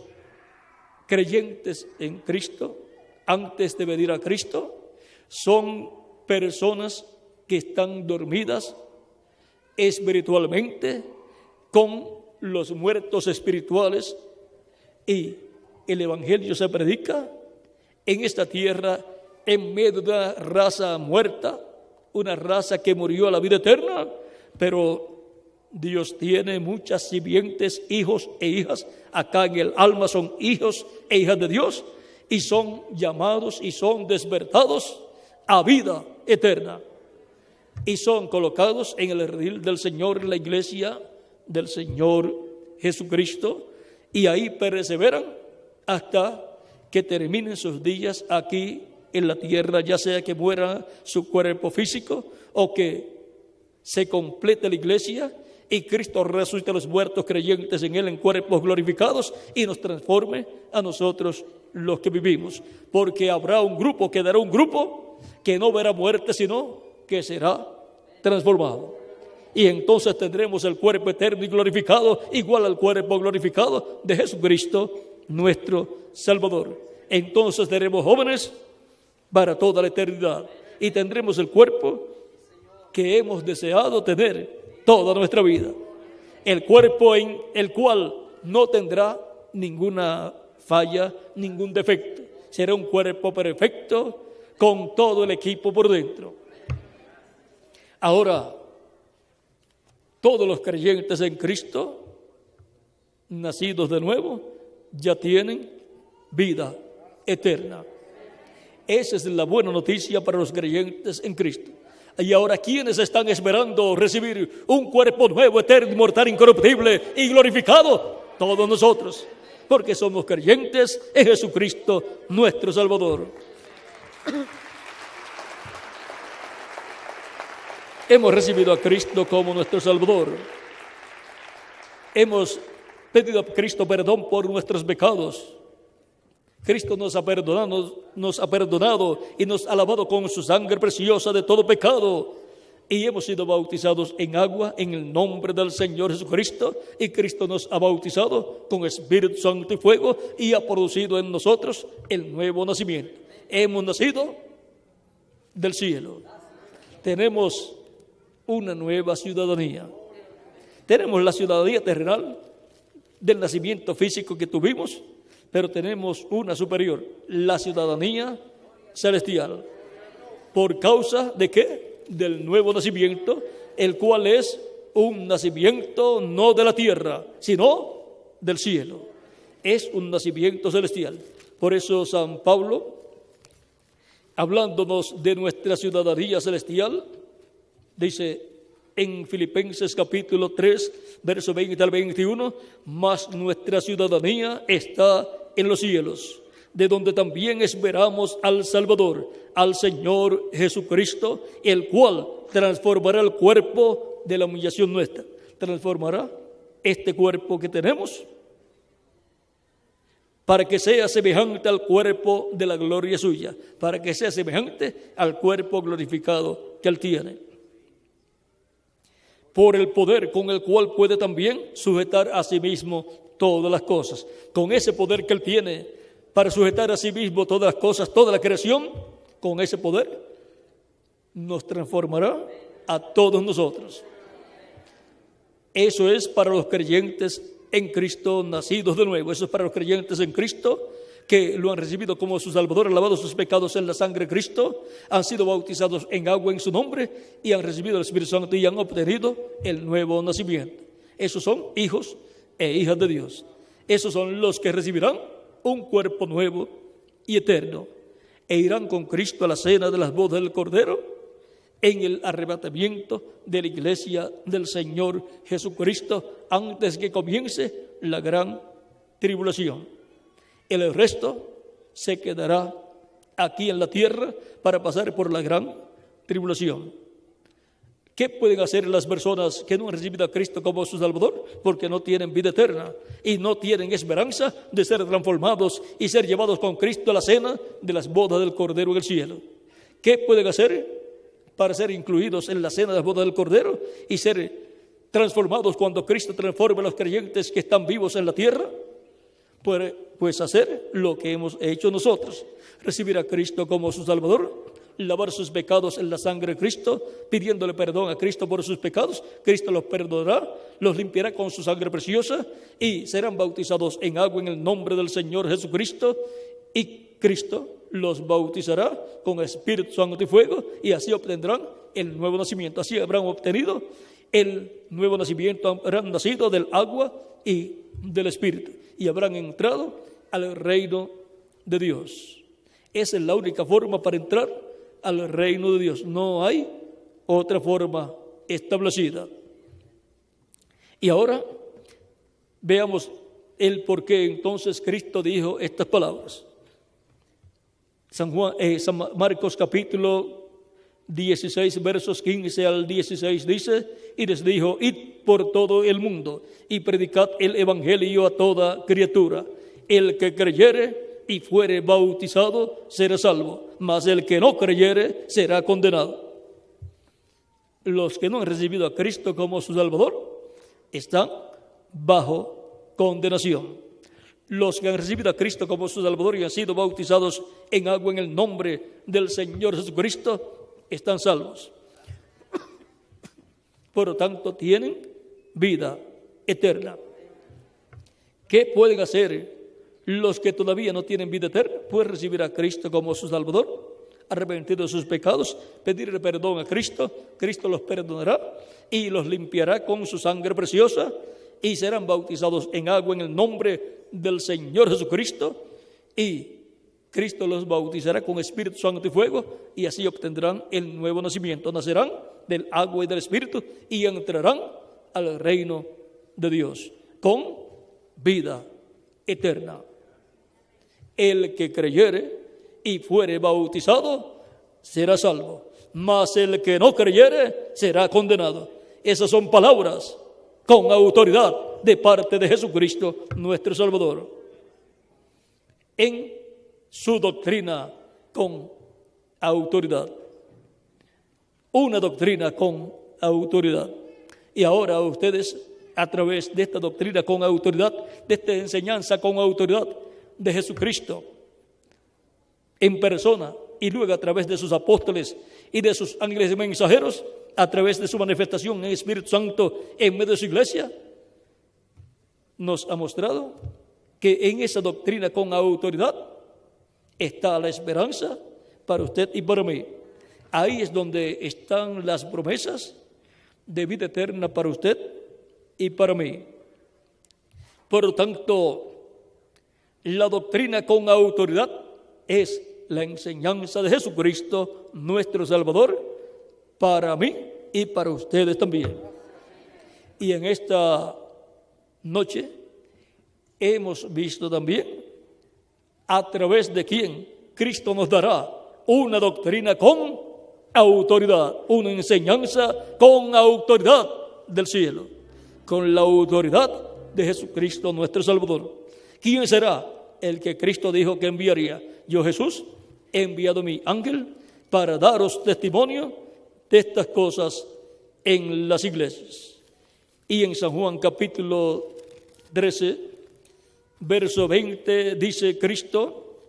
creyentes en Cristo, antes de venir a Cristo, son personas que están dormidas espiritualmente con los muertos espirituales, y el Evangelio se predica en esta tierra en medio de una raza muerta, una raza que murió a la vida eterna, pero Dios tiene muchas simientes, hijos e hijas acá en el alma, son hijos e hijas de Dios, y son llamados y son despertados a vida eterna, y son colocados en el redil del Señor, en la iglesia del Señor Jesucristo, y ahí perseveran hasta que terminen sus días aquí en la tierra, ya sea que muera su cuerpo físico o que se complete la iglesia y Cristo resucite a los muertos creyentes en Él en cuerpos glorificados y nos transforme a nosotros los que vivimos. Porque habrá un grupo, quedará un grupo que no verá muerte, sino que será transformado. Y entonces tendremos el cuerpo eterno y glorificado, igual al cuerpo glorificado de Jesucristo, nuestro Salvador. Entonces seremos jóvenes para toda la eternidad y tendremos el cuerpo que hemos deseado tener toda nuestra vida. El cuerpo en el cual no tendrá ninguna falla, ningún defecto. Será un cuerpo perfecto con todo el equipo por dentro. Ahora, todos los creyentes en Cristo, nacidos de nuevo, ya tienen vida eterna. Esa es la buena noticia para los creyentes en Cristo. Y ahora, ¿quiénes están esperando recibir un cuerpo nuevo, eterno, inmortal, incorruptible y glorificado? Todos nosotros, porque somos creyentes en Jesucristo, nuestro Salvador. Hemos recibido a Cristo como nuestro Salvador. Hemos pedido a Cristo perdón por nuestros pecados. Cristo nos ha perdonado y nos ha lavado con su sangre preciosa de todo pecado. Y hemos sido bautizados en agua en el nombre del Señor Jesucristo. Y Cristo nos ha bautizado con Espíritu Santo y fuego y ha producido en nosotros el nuevo nacimiento. Hemos nacido del cielo. Tenemos una nueva ciudadanía. Tenemos la ciudadanía terrenal del nacimiento físico que tuvimos, pero tenemos una superior, la ciudadanía celestial. ¿Por causa de qué? Del nuevo nacimiento, el cual es un nacimiento no de la tierra, sino del cielo. Es un nacimiento celestial. Por eso San Pablo, hablándonos de nuestra ciudadanía celestial, dice en Filipenses capítulo 3, verso 20 al 21, mas nuestra ciudadanía está en los cielos, de donde también esperamos al Salvador, al Señor Jesucristo, el cual transformará el cuerpo de la humillación nuestra. Transformará este cuerpo que tenemos para que sea semejante al cuerpo de la gloria suya, para que sea semejante al cuerpo glorificado que Él tiene. Por el poder con el cual puede también sujetar a sí mismo todas las cosas. Con ese poder que Él tiene para sujetar a sí mismo todas las cosas, toda la creación, con ese poder nos transformará a todos nosotros. Eso es para los creyentes en Cristo, nacidos de nuevo. Eso es para los creyentes en Cristo, que lo han recibido como su Salvador, han lavado sus pecados en la sangre de Cristo, han sido bautizados en agua en su nombre y han recibido el Espíritu Santo y han obtenido el nuevo nacimiento. Esos son hijos e hijas de Dios. Esos son los que recibirán un cuerpo nuevo y eterno e irán con Cristo a la cena de las bodas del Cordero en el arrebatamiento de la iglesia del Señor Jesucristo antes que comience la gran tribulación. El resto se quedará aquí en la tierra para pasar por la gran tribulación. ¿Qué pueden hacer las personas que no han recibido a Cristo como su Salvador? Porque no tienen vida eterna y no tienen esperanza de ser transformados y ser llevados con Cristo a la cena de las bodas del Cordero en el cielo. ¿Qué pueden hacer para ser incluidos en la cena de las bodas del Cordero y ser transformados cuando Cristo transforme a los creyentes que están vivos en la tierra? Pues hacer lo que hemos hecho nosotros: recibir a Cristo como su Salvador, lavar sus pecados en la sangre de Cristo, pidiéndole perdón a Cristo por sus pecados. Cristo los perdonará, los limpiará con su sangre preciosa y serán bautizados en agua en el nombre del Señor Jesucristo, y Cristo los bautizará con Espíritu Santo y fuego, y así obtendrán el nuevo nacimiento. Así habrán obtenido el nuevo nacimiento, habrán nacido del agua y del Espíritu y habrán entrado al reino de Dios. Esa es la única forma para entrar al reino de Dios. No hay otra forma establecida. Y ahora veamos el por qué entonces Cristo dijo estas palabras. San Marcos capítulo 16, versos 15 al 16 dice: y les dijo: id por todo el mundo y predicad el evangelio a toda criatura. El que creyere y fuere bautizado será salvo, mas el que no creyere será condenado. Los que no han recibido a Cristo como su Salvador están bajo condenación. Los que han recibido a Cristo como su Salvador y han sido bautizados en agua en el nombre del Señor Jesucristo están salvos. Por lo tanto, tienen vida eterna. ¿Qué pueden hacer los que todavía no tienen vida eterna? Pueden recibir a Cristo como su Salvador, arrepentir de sus pecados, pedirle perdón a Cristo. Cristo los perdonará y los limpiará con su sangre preciosa, y serán bautizados en agua en el nombre del Señor Jesucristo, y Cristo los bautizará con Espíritu Santo y fuego, y así obtendrán el nuevo nacimiento. Nacerán del agua y del Espíritu y entrarán al reino de Dios con vida eterna. El que creyere y fuere bautizado será salvo, mas el que no creyere será condenado. Esas son palabras con autoridad de parte de Jesucristo, nuestro Salvador, en su doctrina con autoridad. Una doctrina con autoridad. Y ahora ustedes, a través de esta doctrina con autoridad, de esta enseñanza con autoridad de Jesucristo en persona, y luego a través de sus apóstoles y de sus ángeles y mensajeros, a través de su manifestación en el Espíritu Santo en medio de su iglesia, nos ha mostrado que en esa doctrina con autoridad está la esperanza para usted y para mí. Ahí es donde están las promesas de vida eterna para usted y para mí. Por lo tanto, la doctrina con autoridad es la enseñanza de Jesucristo, nuestro Salvador, para mí y para ustedes también. Y en esta noche hemos visto también a través de quién Cristo nos dará una doctrina con autoridad, una enseñanza con autoridad del cielo, con la autoridad de Jesucristo nuestro Salvador. ¿Quién será el que Cristo dijo que enviaría? Yo, Jesús, he enviado mi ángel para daros testimonio de estas cosas en las iglesias. Y en San Juan capítulo 13, verso 20, dice Cristo: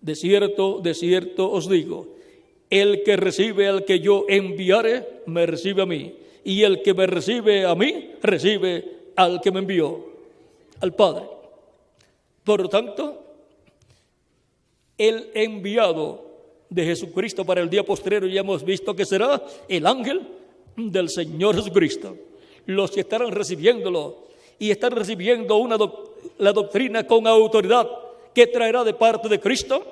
de cierto os digo, el que recibe al que yo enviare, me recibe a mí, y el que me recibe a mí, recibe al que me envió, al Padre. Por lo tanto, el enviado de Jesucristo para el día postrero ya hemos visto que será el ángel del Señor Jesucristo. Los que estarán recibiéndolo y están recibiendo una la doctrina con autoridad que traerá de parte de Cristo,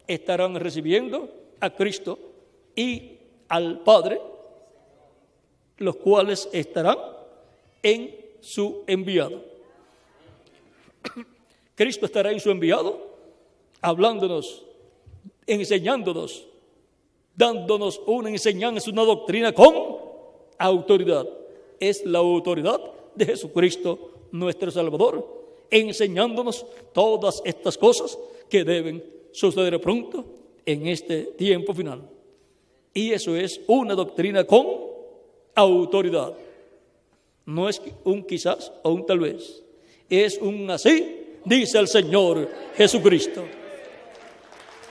estarán recibiendo a Cristo y al Padre, los cuales estarán en su enviado. Cristo estará en su enviado, hablándonos, enseñándonos, dándonos una enseñanza, una doctrina con autoridad. Es la autoridad de Jesucristo, nuestro Salvador, enseñándonos todas estas cosas que deben suceder pronto en este tiempo final. Y eso es una doctrina con autoridad. No es un quizás o un tal vez. Es un así, dice el Señor Jesucristo.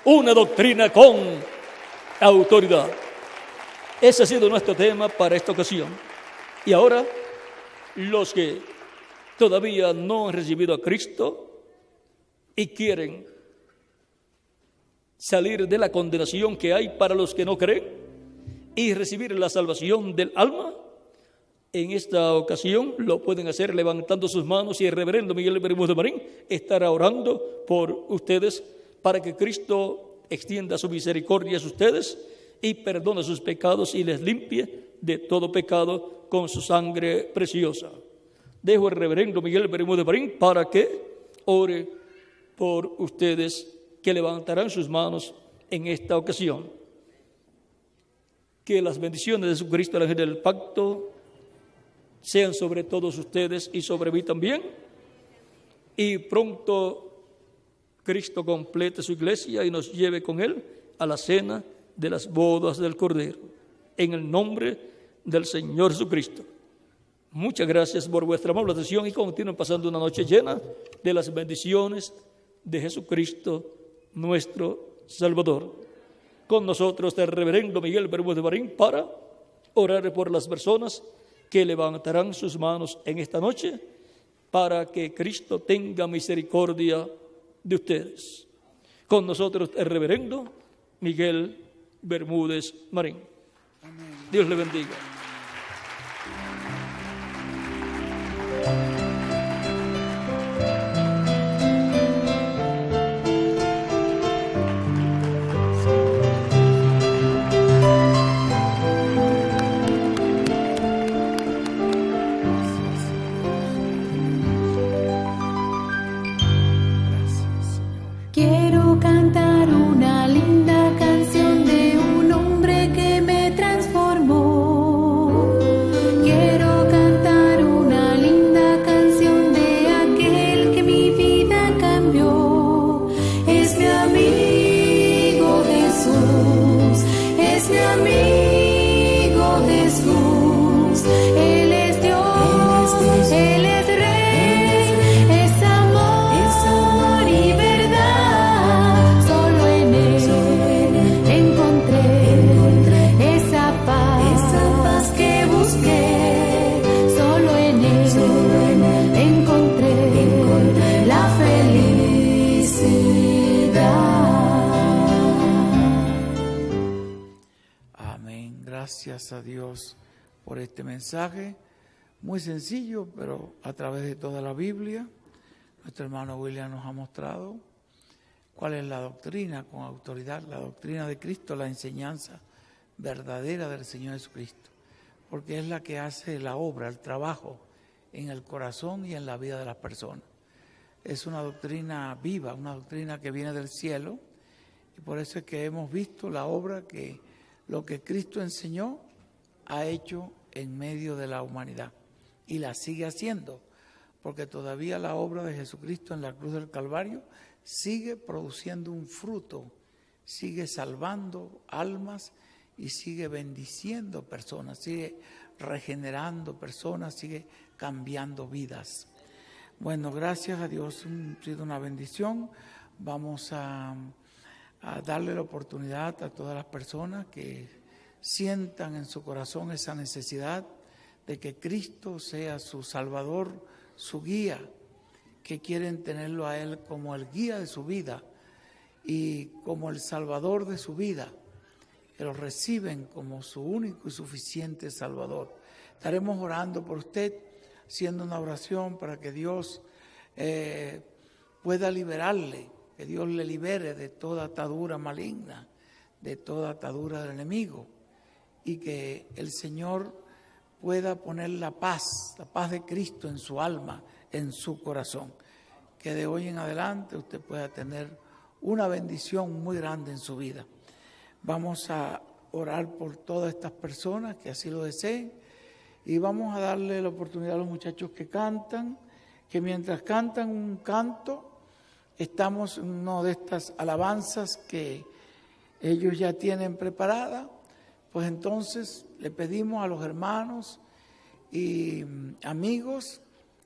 Una doctrina con autoridad. Ese ha sido nuestro tema para esta ocasión. Y ahora, los que todavía no han recibido a Cristo y quieren salir de la condenación que hay para los que no creen y recibir la salvación del alma, en esta ocasión lo pueden hacer levantando sus manos, y el reverendo Miguel Bermúdez Marín estará orando por ustedes para que Cristo extienda su misericordia a ustedes y perdone sus pecados y les limpie de todo pecado con su sangre preciosa. Dejo al reverendo Miguel Bermúdez Marín para que ore por ustedes que levantarán sus manos en esta ocasión. Que las bendiciones de Jesucristo, el ángel del pacto, sean sobre todos ustedes y sobre mí también. Y pronto Cristo complete su iglesia y nos lleve con Él a la cena de las bodas del Cordero. En el nombre del Señor Jesucristo. Muchas gracias por vuestra amable atención y continúen pasando una noche llena de las bendiciones de Jesucristo, nuestro Salvador. Con nosotros el reverendo Miguel Bermúdez Marín para orar por las personas que levantarán sus manos en esta noche para que Cristo tenga misericordia de ustedes. Con nosotros el reverendo Miguel Bermúdez Marín. Amén. Dios le bendiga. Quiero cantar una linda canción de un hombre que me transformó. Quiero cantar una linda canción de aquel que mi vida cambió. Es mi amigo Jesús, es mi amigo Jesús. Él es Dios, Él es Rey, es amor y verdad. Solo en Él encontré esa paz que busqué. Solo en Él encontré la felicidad. Amén. Gracias a Dios por este mensaje. Muy sencillo, pero a través de toda la Biblia, nuestro hermano William nos ha mostrado cuál es la doctrina con autoridad, la doctrina de Cristo, la enseñanza verdadera del Señor Jesucristo, porque es la que hace la obra, el trabajo en el corazón y en la vida de las personas. Es una doctrina viva, una doctrina que viene del cielo, y por eso es que hemos visto la obra que lo que Cristo enseñó ha hecho en medio de la humanidad y la sigue haciendo, porque todavía la obra de Jesucristo en la cruz del Calvario sigue produciendo un fruto, sigue salvando almas y sigue bendiciendo personas, sigue regenerando personas, sigue cambiando vidas. Bueno, gracias a Dios, ha sido una bendición. Vamos a darle la oportunidad a todas las personas que sientan en su corazón esa necesidad de que Cristo sea su Salvador, su guía, que quieren tenerlo a Él como el guía de su vida y como el Salvador de su vida, que lo reciben como su único y suficiente Salvador. Estaremos orando por usted, haciendo una oración para que Dios pueda liberarle, que Dios le libere de toda atadura maligna, de toda atadura del enemigo, y que el Señor pueda poner la paz de Cristo en su alma, en su corazón, que de hoy en adelante usted pueda tener una bendición muy grande en su vida. Vamos a orar por todas estas personas que así lo deseen y vamos a darle la oportunidad a los muchachos que cantan, que mientras cantan un canto, estamos en una de estas alabanzas que ellos ya tienen preparada, pues entonces le pedimos a los hermanos y amigos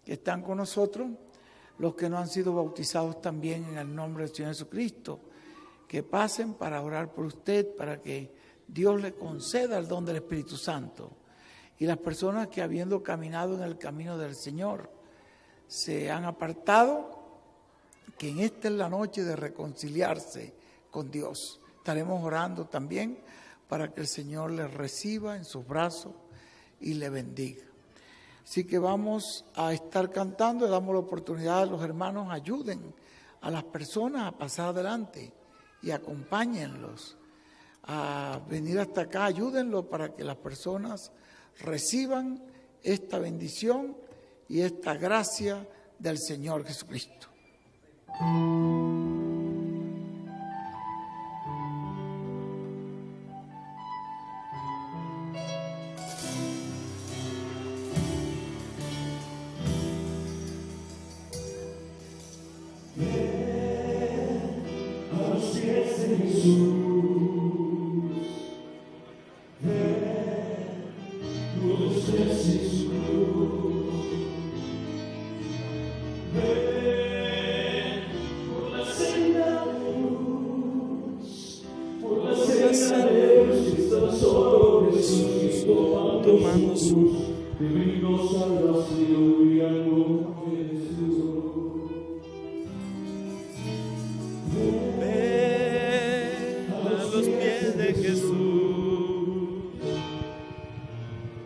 que están con nosotros, los que no han sido bautizados también en el nombre del Señor Jesucristo, que pasen para orar por usted, para que Dios le conceda el don del Espíritu Santo. Y las personas que habiendo caminado en el camino del Señor se han apartado, que en esta es la noche de reconciliarse con Dios. Estaremos orando también para que el Señor les reciba en sus brazos y le bendiga. Así que vamos a estar cantando, le damos la oportunidad a los hermanos, ayuden a las personas a pasar adelante y acompáñenlos a venir hasta acá, ayúdenlos para que las personas reciban esta bendición y esta gracia del Señor Jesucristo. Tomando su divino salvación y amor de Jesús. Ven a los pies de Jesús.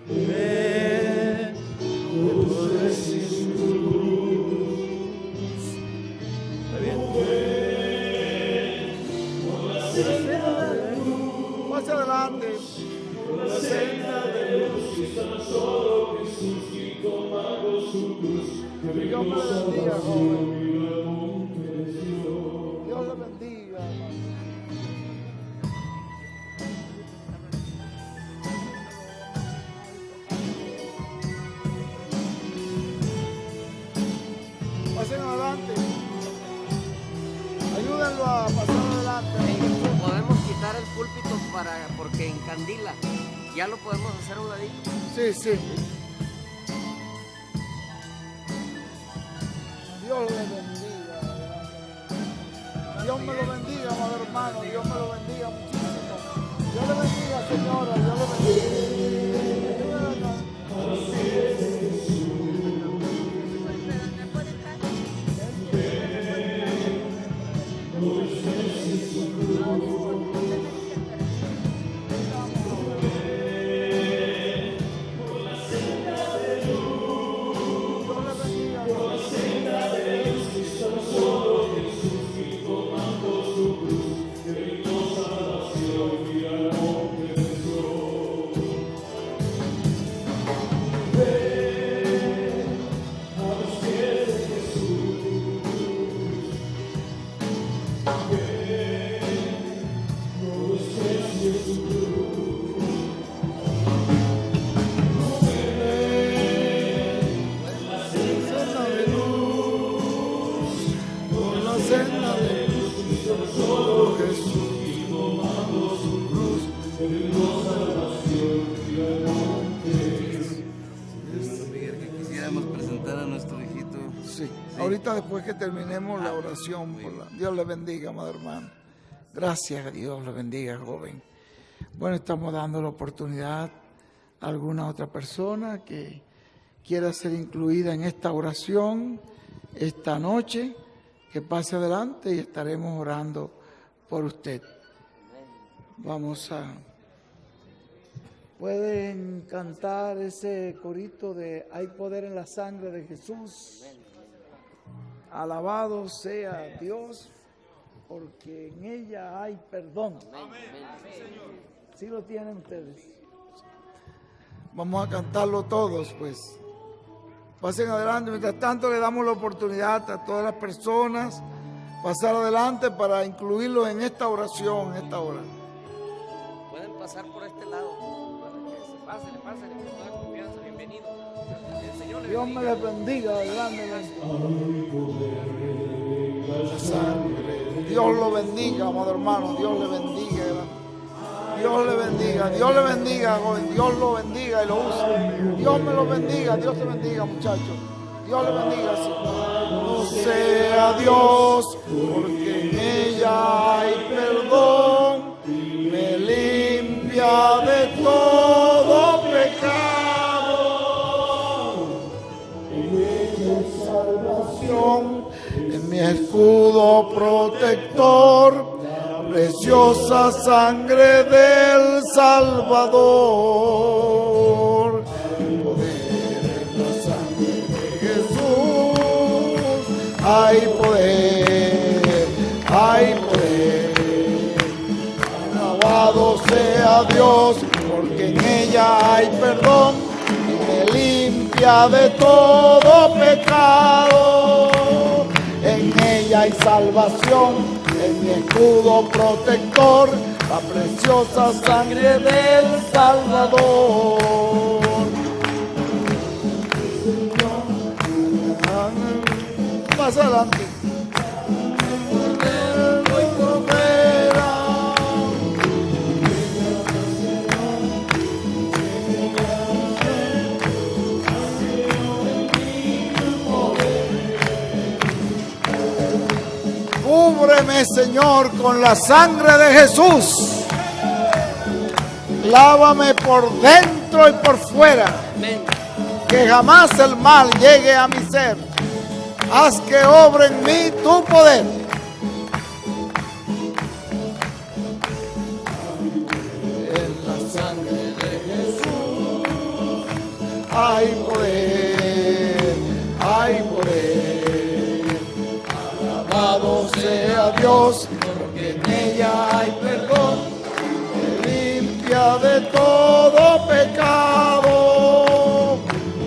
Ven por Jesús. Ven por la senda de luz. Más adelante. Por la senda de luz que está solo Jesús y tomando su cruz. Que Dios me vino bendiga, salvación joven. y la comprensión. Dios le bendiga, hermano. Pasen adelante. Ayúdenlo a pasar adelante. Podemos quitar el púlpito porque encandila. Ya lo podemos hacer a un ladito. Sí, sí. Dios le bendiga. Dios me lo bendiga, amado hermano. Dios me lo bendiga muchísimo. Dios le bendiga, señora. Dios le bendiga. Quisiéramos presentar a nuestro hijito. Sí. Ahorita después que terminemos la oración, Dios le bendiga, amado hermano. Gracias a Dios, le bendiga, joven. Bueno, estamos dando la oportunidad a alguna otra persona que quiera ser incluida en esta oración esta noche, que pase adelante y estaremos orando por usted. Vamos a... ¿Pueden cantar ese corito de Hay poder en la sangre de Jesús? Alabado sea Dios, porque en ella hay perdón. ¿Sí lo tienen ustedes? Vamos a cantarlo todos, pues. Pasen adelante. Mientras tanto, le damos la oportunidad a todas las personas pasar adelante para incluirlos en esta oración, en esta hora. Pueden pasar por este lado. Pásenle, con toda confianza. Bienvenido. El Señor le Dios me les bendiga grandemente. Dios lo bendiga, amado hermano. Dios le bendiga. Dios le bendiga, Dios le bendiga, joven. Dios lo bendiga y lo use. Dios me lo bendiga, Dios te bendiga, muchachos. Dios le bendiga, Señor. No sea Dios, porque en ella hay perdón. Me limpia de todo pecado. En ella hay salvación, en mi escudo protector. Preciosa sangre del Salvador, poder en la sangre de Jesús, hay poder, hay poder. Alabado sea Dios, porque en ella hay perdón y me limpia de todo pecado. En ella hay salvación, en mi escudo protector, la preciosa sangre del Salvador. Más adelante. Cúbreme, Señor, con la sangre de Jesús. Lávame por dentro y por fuera. Que jamás el mal llegue a mi ser. Haz que obre en mí tu poder. En la sangre de Jesús hay poder, hay poder. Alabado sea Dios, porque en ella hay perdón, me limpia de todo pecado.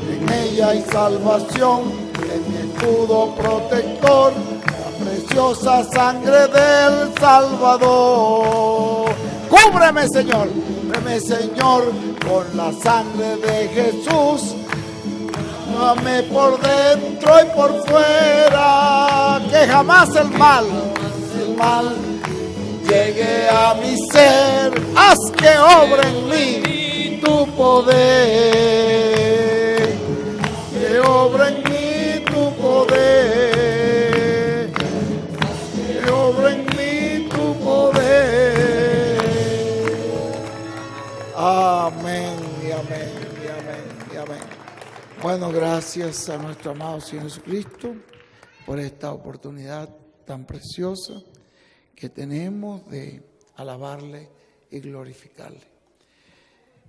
En ella hay salvación, en mi escudo protector, la preciosa sangre del Salvador. Cúbreme, Señor, cúbreme, Señor, con la sangre de Jesús. Lávame por dentro y por fuera, que jamás el mal llegue a mi ser. Haz que obre en mí tu poder, que obre en mí tu poder, que obre en mí tu poder. Amén y amén y amén y amén. Bueno, gracias a nuestro amado Señor Jesucristo por esta oportunidad tan preciosa que tenemos de alabarle y glorificarle.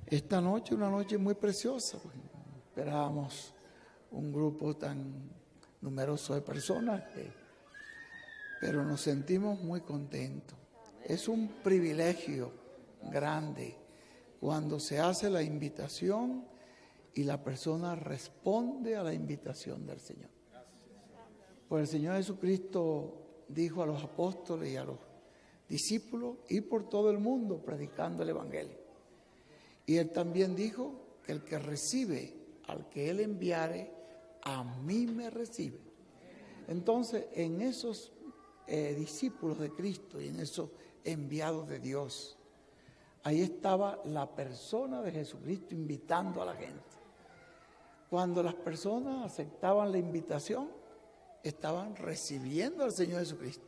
Esta noche, una noche muy preciosa, pues, esperábamos un grupo tan numeroso de personas, pero nos sentimos muy contentos. Es un privilegio grande cuando se hace la invitación y la persona responde a la invitación del Señor. Pues el Señor Jesucristo dijo a los apóstoles y a los discípulos, ir por todo el mundo predicando el Evangelio. Y Él también dijo que el que recibe al que Él enviare, a mí me recibe. Entonces, en esos discípulos de Cristo y en esos enviados de Dios, ahí estaba la persona de Jesucristo invitando a la gente. Cuando las personas aceptaban la invitación, estaban recibiendo al Señor Jesucristo.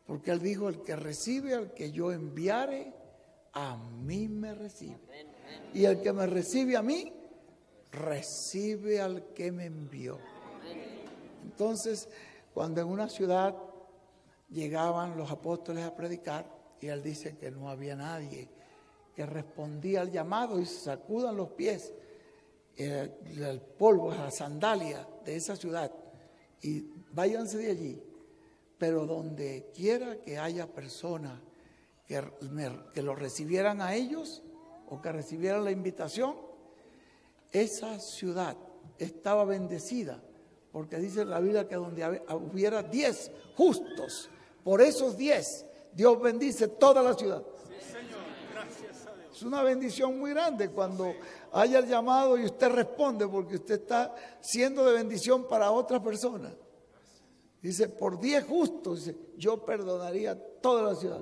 Porque Él dijo, el que recibe al que yo enviare, a mí me recibe. Y el que me recibe a mí, recibe al que me envió. Entonces, cuando en una ciudad llegaban los apóstoles a predicar, y Él dice que no había nadie que respondía al llamado, y se sacudan los pies, el polvo, la sandalia de esa ciudad, y váyanse de allí. Pero donde quiera que haya personas que lo recibieran a ellos o que recibieran la invitación, esa ciudad estaba bendecida, porque dice la Biblia que donde hubiera 10 justos, por esos 10 Dios bendice toda la ciudad. Es una bendición muy grande cuando haya el llamado y usted responde, porque usted está siendo de bendición para otras personas. Dice, por 10 justos, dice, yo perdonaría toda la ciudad.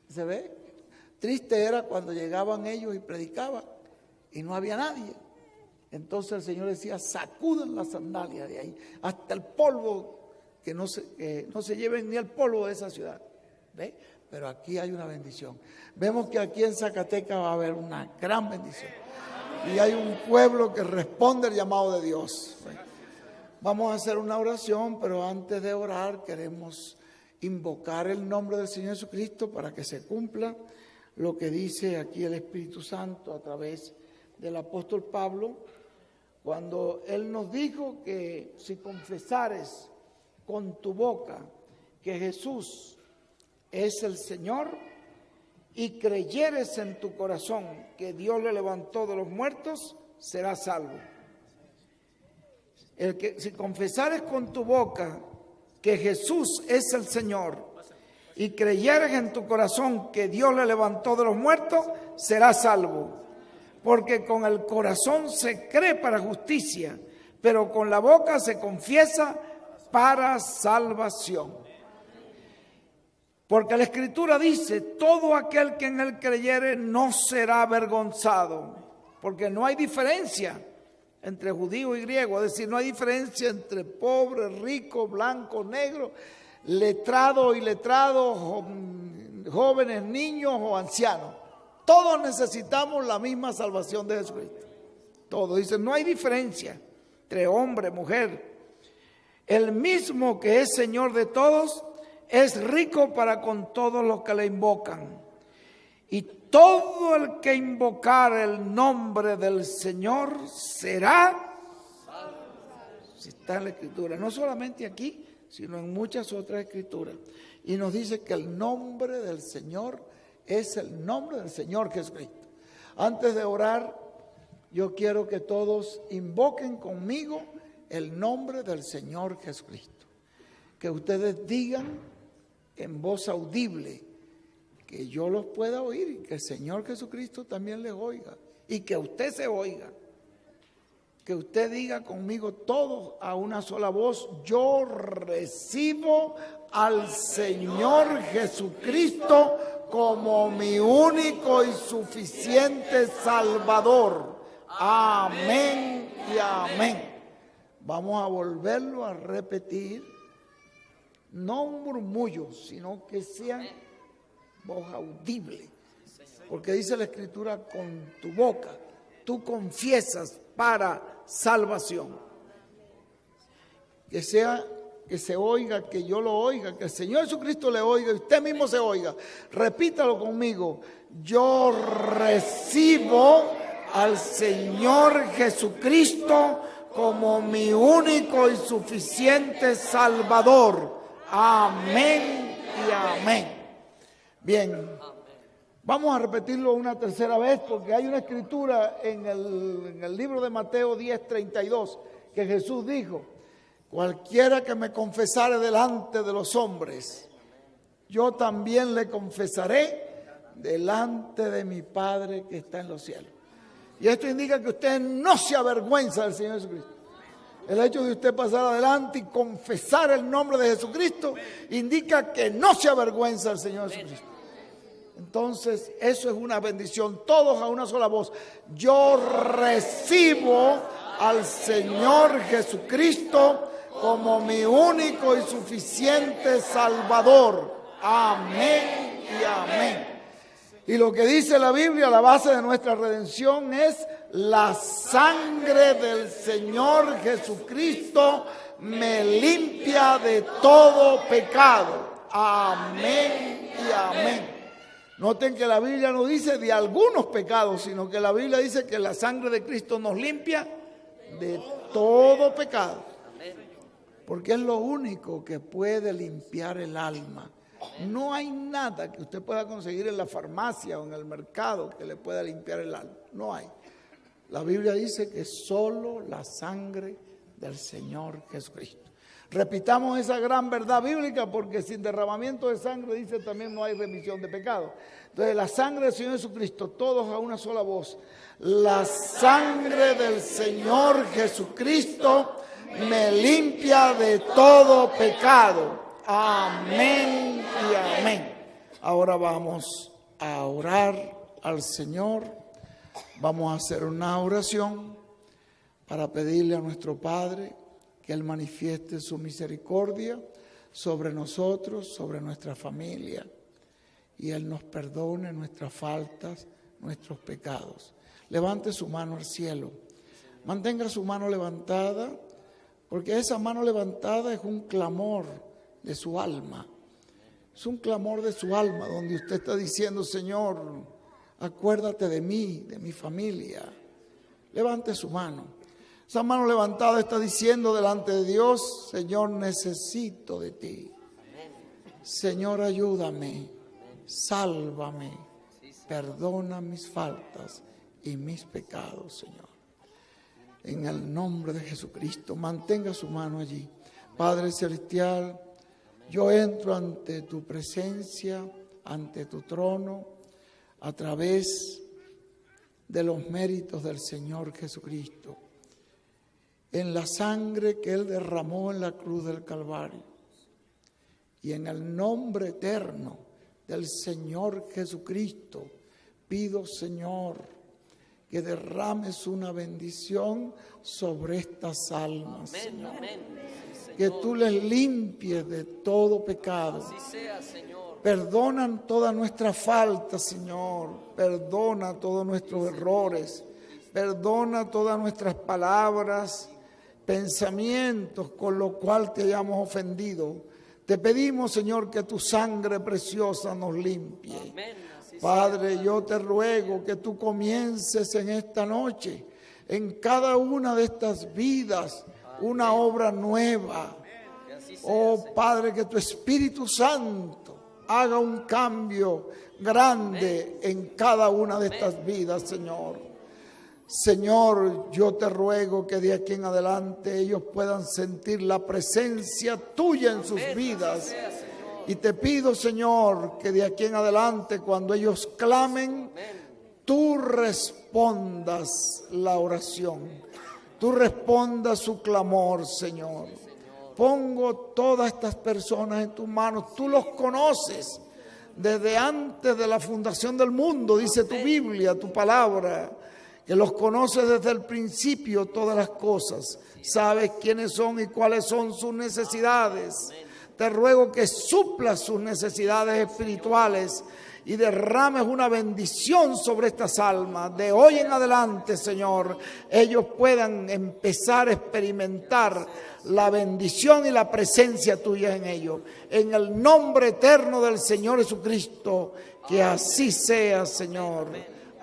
¿Se ve? Triste era cuando llegaban ellos y predicaban y no había nadie. Entonces el Señor decía, sacudan las sandalias de ahí, hasta el polvo, que no se lleven ni el polvo de esa ciudad. ¿Ve? Pero aquí hay una bendición. Vemos que aquí en Zacatecas va a haber una gran bendición. Y hay un pueblo que responde al llamado de Dios. ¿Ve? Vamos a hacer una oración, pero antes de orar queremos invocar el nombre del Señor Jesucristo para que se cumpla lo que dice aquí el Espíritu Santo a través del apóstol Pablo, cuando él nos dijo que si confesares con tu boca que Jesús es el Señor y creyeres en tu corazón que Dios le levantó de los muertos, serás salvo. Si confesares con tu boca que Jesús es el Señor y creyeres en tu corazón que Dios le levantó de los muertos, serás salvo. Porque con el corazón se cree para justicia, pero con la boca se confiesa para salvación. Porque la Escritura dice, todo aquel que en él creyere no será avergonzado, porque no hay diferencia entre judío y griego, es decir, no hay diferencia entre pobre, rico, blanco, negro, letrado, iletrado, jóvenes, niños o ancianos. Todos necesitamos la misma salvación de Jesucristo. Todos, dice, no hay diferencia entre hombre, mujer. El mismo que es Señor de todos, es rico para con todos los que le invocan. Y todo el que invocar el nombre del Señor será salvo. Si está en la Escritura, no solamente aquí, sino en muchas otras Escrituras. Y nos dice que el nombre del Señor es el nombre del Señor Jesucristo. Antes de orar, yo quiero que todos invoquen conmigo el nombre del Señor Jesucristo. Que ustedes digan en voz audible, que yo los pueda oír y que el Señor Jesucristo también les oiga y que usted se oiga. Que usted diga conmigo todos a una sola voz, yo recibo al Señor Jesucristo como mi único y suficiente Salvador. Amén y amén. Vamos a volverlo a repetir, no un murmullo, sino que sean voz audible, porque dice la Escritura, con tu boca tú confiesas para salvación. Que se oiga, que yo lo oiga, que el Señor Jesucristo le oiga y usted mismo se oiga. Repítalo conmigo, yo recibo al Señor Jesucristo como mi único y suficiente Salvador. Amén y amén. Bien, vamos a repetirlo una tercera vez porque hay una escritura en el libro de Mateo 10:32 que Jesús dijo, cualquiera que me confesare delante de los hombres, yo también le confesaré delante de mi Padre que está en los cielos. Y esto indica que usted no se avergüenza del Señor Jesucristo. El hecho de usted pasar adelante y confesar el nombre de Jesucristo indica que no se avergüenza del Señor Jesucristo. Entonces, eso es una bendición. Todos a una sola voz. Yo recibo al Señor Jesucristo como mi único y suficiente Salvador. Amén y amén. Y lo que dice la Biblia, la base de nuestra redención es la sangre del Señor Jesucristo me limpia de todo pecado. Amén y amén. Noten que la Biblia no dice de algunos pecados, sino que la Biblia dice que la sangre de Cristo nos limpia de todo pecado. porque es lo único que puede limpiar el alma. No hay nada que usted pueda conseguir en la farmacia o en el mercado que le pueda limpiar el alma. No hay. La Biblia dice que solo la sangre del Señor Jesucristo. Repitamos esa gran verdad bíblica, porque sin derramamiento de sangre, dice también, no hay remisión de pecado. Entonces, la sangre del Señor Jesucristo, todos a una sola voz. La sangre del Señor Jesucristo me limpia de todo pecado. Amén y amén. Ahora vamos a orar al Señor. Vamos a hacer una oración para pedirle a nuestro Padre que Él manifieste su misericordia sobre nosotros, sobre nuestra familia, y Él nos perdone nuestras faltas, nuestros pecados. Levante su mano al cielo. Mantenga su mano levantada, porque esa mano levantada es un clamor de su alma. Es un clamor de su alma, donde usted está diciendo: Señor, acuérdate de mí, de mi familia. Levante su mano. Esa mano levantada está diciendo delante de Dios: Señor, necesito de ti. Señor, ayúdame, sálvame, perdona mis faltas y mis pecados, Señor. En el nombre de Jesucristo, mantenga su mano allí. Padre celestial, yo entro ante tu presencia, ante tu trono, a través de los méritos del Señor Jesucristo, en la sangre que Él derramó en la cruz del Calvario, y en el nombre eterno del Señor Jesucristo, pido, Señor, que derrames una bendición sobre estas almas, Señor. Que tú les limpies de todo pecado. Así sea, Señor. Perdonan todas nuestras faltas, Señor. Perdona todos nuestros errores. Perdona todas nuestras palabras, pensamientos con lo cual te hayamos ofendido. Te pedimos, Señor, que tu sangre preciosa nos limpie. Padre, yo te ruego que tú comiences en esta noche, en cada una de estas vidas, una obra nueva. Oh Padre, que tu Espíritu Santo haga un cambio grande en cada una de estas vidas, Señor. Señor, yo te ruego que de aquí en adelante ellos puedan sentir la presencia tuya en sus vidas. Y te pido, Señor, que de aquí en adelante, cuando ellos clamen, tú respondas la oración. Tú respondas su clamor, Señor. Pongo todas estas personas en tus manos. Tú los conoces desde antes de la fundación del mundo, dice tu Biblia, tu palabra, que los conoces desde el principio todas las cosas. Sabes quiénes son y cuáles son sus necesidades. Te ruego que suplas sus necesidades espirituales y derrames una bendición sobre estas almas. De hoy en adelante, Señor, ellos puedan empezar a experimentar la bendición y la presencia tuya en ellos. En el nombre eterno del Señor Jesucristo, que así sea, Señor.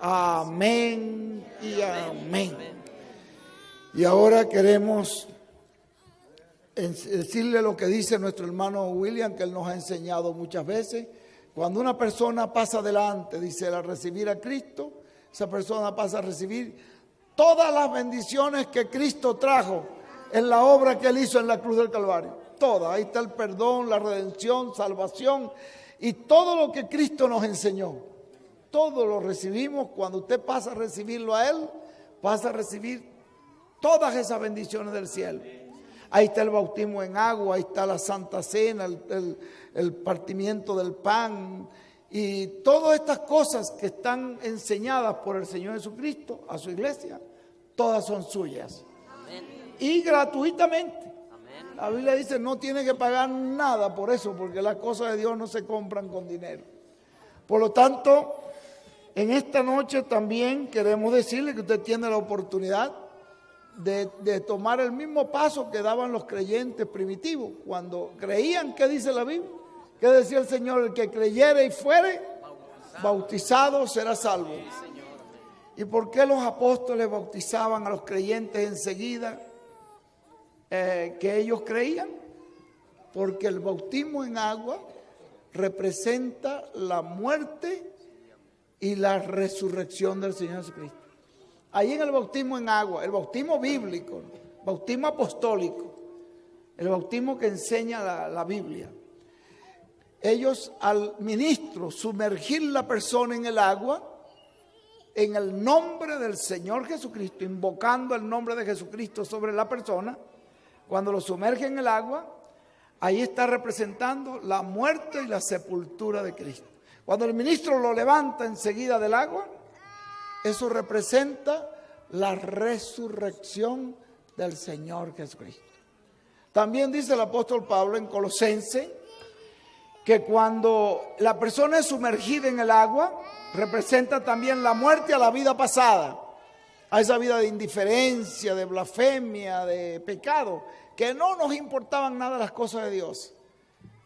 Amén y amén. Y ahora queremos decirle lo que dice nuestro hermano William, que él nos ha enseñado muchas veces. Cuando una persona pasa adelante, dice él, a recibir a Cristo, esa persona pasa a recibir todas las bendiciones que Cristo trajo en la obra que Él hizo en la cruz del Calvario. Todas. Ahí está el perdón, la redención, salvación y todo lo que Cristo nos enseñó. Todo lo recibimos. Cuando usted pasa a recibirlo a Él, pasa a recibir todas esas bendiciones del cielo. Ahí está el bautismo en agua, ahí está la Santa Cena, el partimiento del pan y todas estas cosas que están enseñadas por el Señor Jesucristo a su iglesia, todas son suyas. Amén. Y gratuitamente. Amén. La Biblia dice no tiene que pagar nada por eso, porque las cosas de Dios no se compran con dinero. Por lo tanto, en esta noche también queremos decirle que usted tiene la oportunidad de tomar el mismo paso que daban los creyentes primitivos cuando creían. ¿Qué dice la Biblia? ¿Qué decía el Señor? El que creyere y fuere bautizado será salvo. ¿Y por qué los apóstoles bautizaban a los creyentes enseguida? que ellos creían, porque el bautismo en agua representa la muerte y la resurrección del Señor Jesucristo. Ahí en el bautismo en agua, el bautismo bíblico, bautismo apostólico, el bautismo que enseña la Biblia, ellos al ministro sumergir la persona en el agua, en el nombre del Señor Jesucristo, invocando el nombre de Jesucristo sobre la persona, cuando lo sumerge en el agua, ahí está representando la muerte y la sepultura de Cristo. Cuando el ministro lo levanta enseguida del agua, eso representa la resurrección del Señor Jesucristo. También dice el apóstol Pablo en Colosenses que cuando la persona es sumergida en el agua, representa también la muerte a la vida pasada, a esa vida de indiferencia, de blasfemia, de pecado, que no nos importaban nada las cosas de Dios.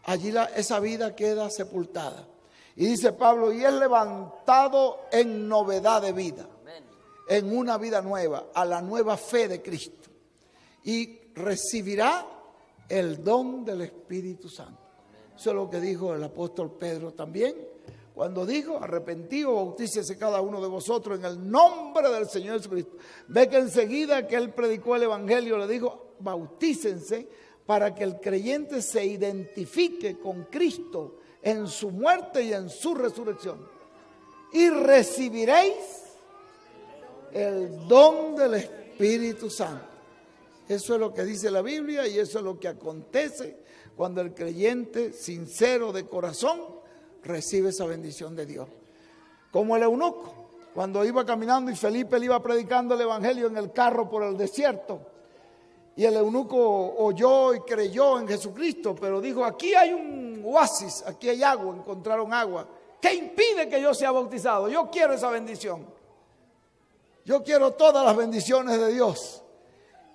Allí esa vida queda sepultada. Y dice Pablo, y es levantado en novedad de vida, en una vida nueva, a la nueva fe de Cristo. Y recibirá el don del Espíritu Santo. Eso es lo que dijo el apóstol Pedro también, cuando dijo, arrepentido, bautícese cada uno de vosotros en el nombre del Señor Jesucristo. Ve que enseguida que él predicó el evangelio le dijo, bautícense para que el creyente se identifique con Cristo en su muerte y en su resurrección. Y recibiréis el don del Espíritu Santo. Eso es lo que dice la Biblia y eso es lo que acontece cuando el creyente sincero de corazón recibe esa bendición de Dios. Como el eunuco, cuando iba caminando y Felipe le iba predicando el evangelio en el carro por el desierto. Y el eunuco oyó y creyó en Jesucristo, pero dijo, aquí hay un oasis, aquí hay agua, encontraron agua. ¿Qué impide que yo sea bautizado? Yo quiero esa bendición. Yo quiero todas las bendiciones de Dios.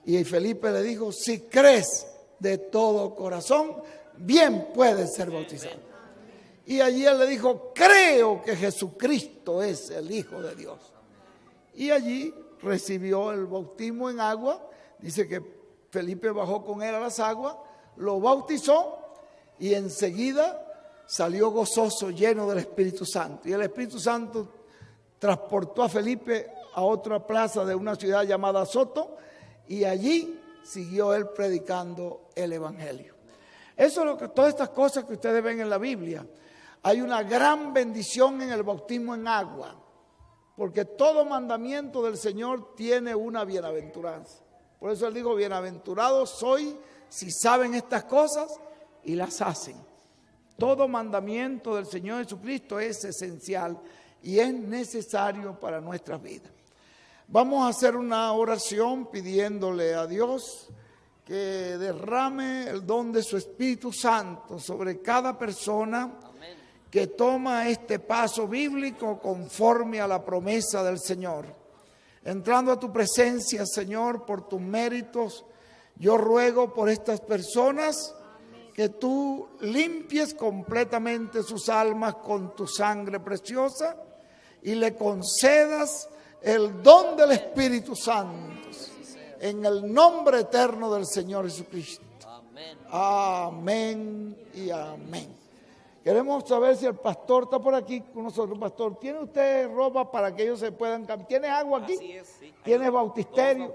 Y Felipe le dijo, si crees de todo corazón, bien puedes ser bautizado. Y allí él le dijo, creo que Jesucristo es el Hijo de Dios. Y allí recibió el bautismo en agua. Dice que Felipe bajó con él a las aguas, lo bautizó y enseguida salió gozoso, lleno del Espíritu Santo. Y el Espíritu Santo transportó a Felipe a otra plaza de una ciudad llamada Soto y allí siguió él predicando el evangelio. Eso es lo que, todas estas cosas que ustedes ven en la Biblia. Hay una gran bendición en el bautismo en agua, porque todo mandamiento del Señor tiene una bienaventuranza. Por eso él dijo, bienaventurados soy si saben estas cosas y las hacen. Todo mandamiento del Señor Jesucristo es esencial y es necesario para nuestras vidas. Vamos a hacer una oración pidiéndole a Dios que derrame el don de su Espíritu Santo sobre cada persona que toma este paso bíblico conforme a la promesa del Señor. Entrando a tu presencia, Señor, por tus méritos, yo ruego por estas personas que tú limpies completamente sus almas con tu sangre preciosa y le concedas el don del Espíritu Santo en el nombre eterno del Señor Jesucristo. Amén y amén. Queremos saber si el pastor está por aquí con nosotros. Pastor, ¿tiene usted ropa para que ellos se puedan cambiar? ¿Tiene agua aquí? Así es, sí. ¿Tiene bautisterios?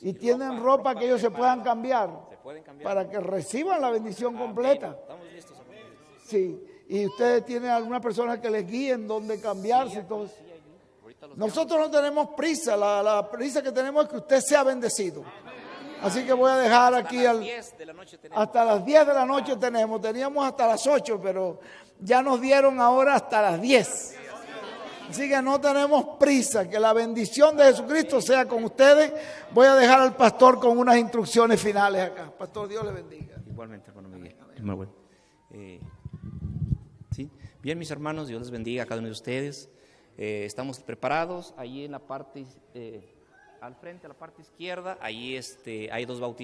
Y tienen ropa que ellos se puedan cambiar Se pueden cambiar. para que reciban la bendición completa. Estamos listos, hermano. Sí. ¿Y ustedes tienen alguna persona que les guíe en dónde cambiarse y todo eso? Ahorita los Nosotros no tenemos prisa, la prisa que tenemos es que usted sea bendecido. Así que voy a dejar aquí hasta las 10 de la noche tenemos. hasta las 10 de la noche teníamos hasta las 8, pero ya nos dieron ahora hasta las 10. Así que no tenemos prisa, que la bendición de Jesucristo sea con ustedes. Voy a dejar al pastor con unas instrucciones finales acá. Pastor, Dios le bendiga. Igualmente, hermano Miguel. Sí. Bien, mis hermanos, Dios les bendiga a cada uno de ustedes. Estamos preparados. Ahí en la parte, al frente, a la parte izquierda, ahí hay dos bautizos.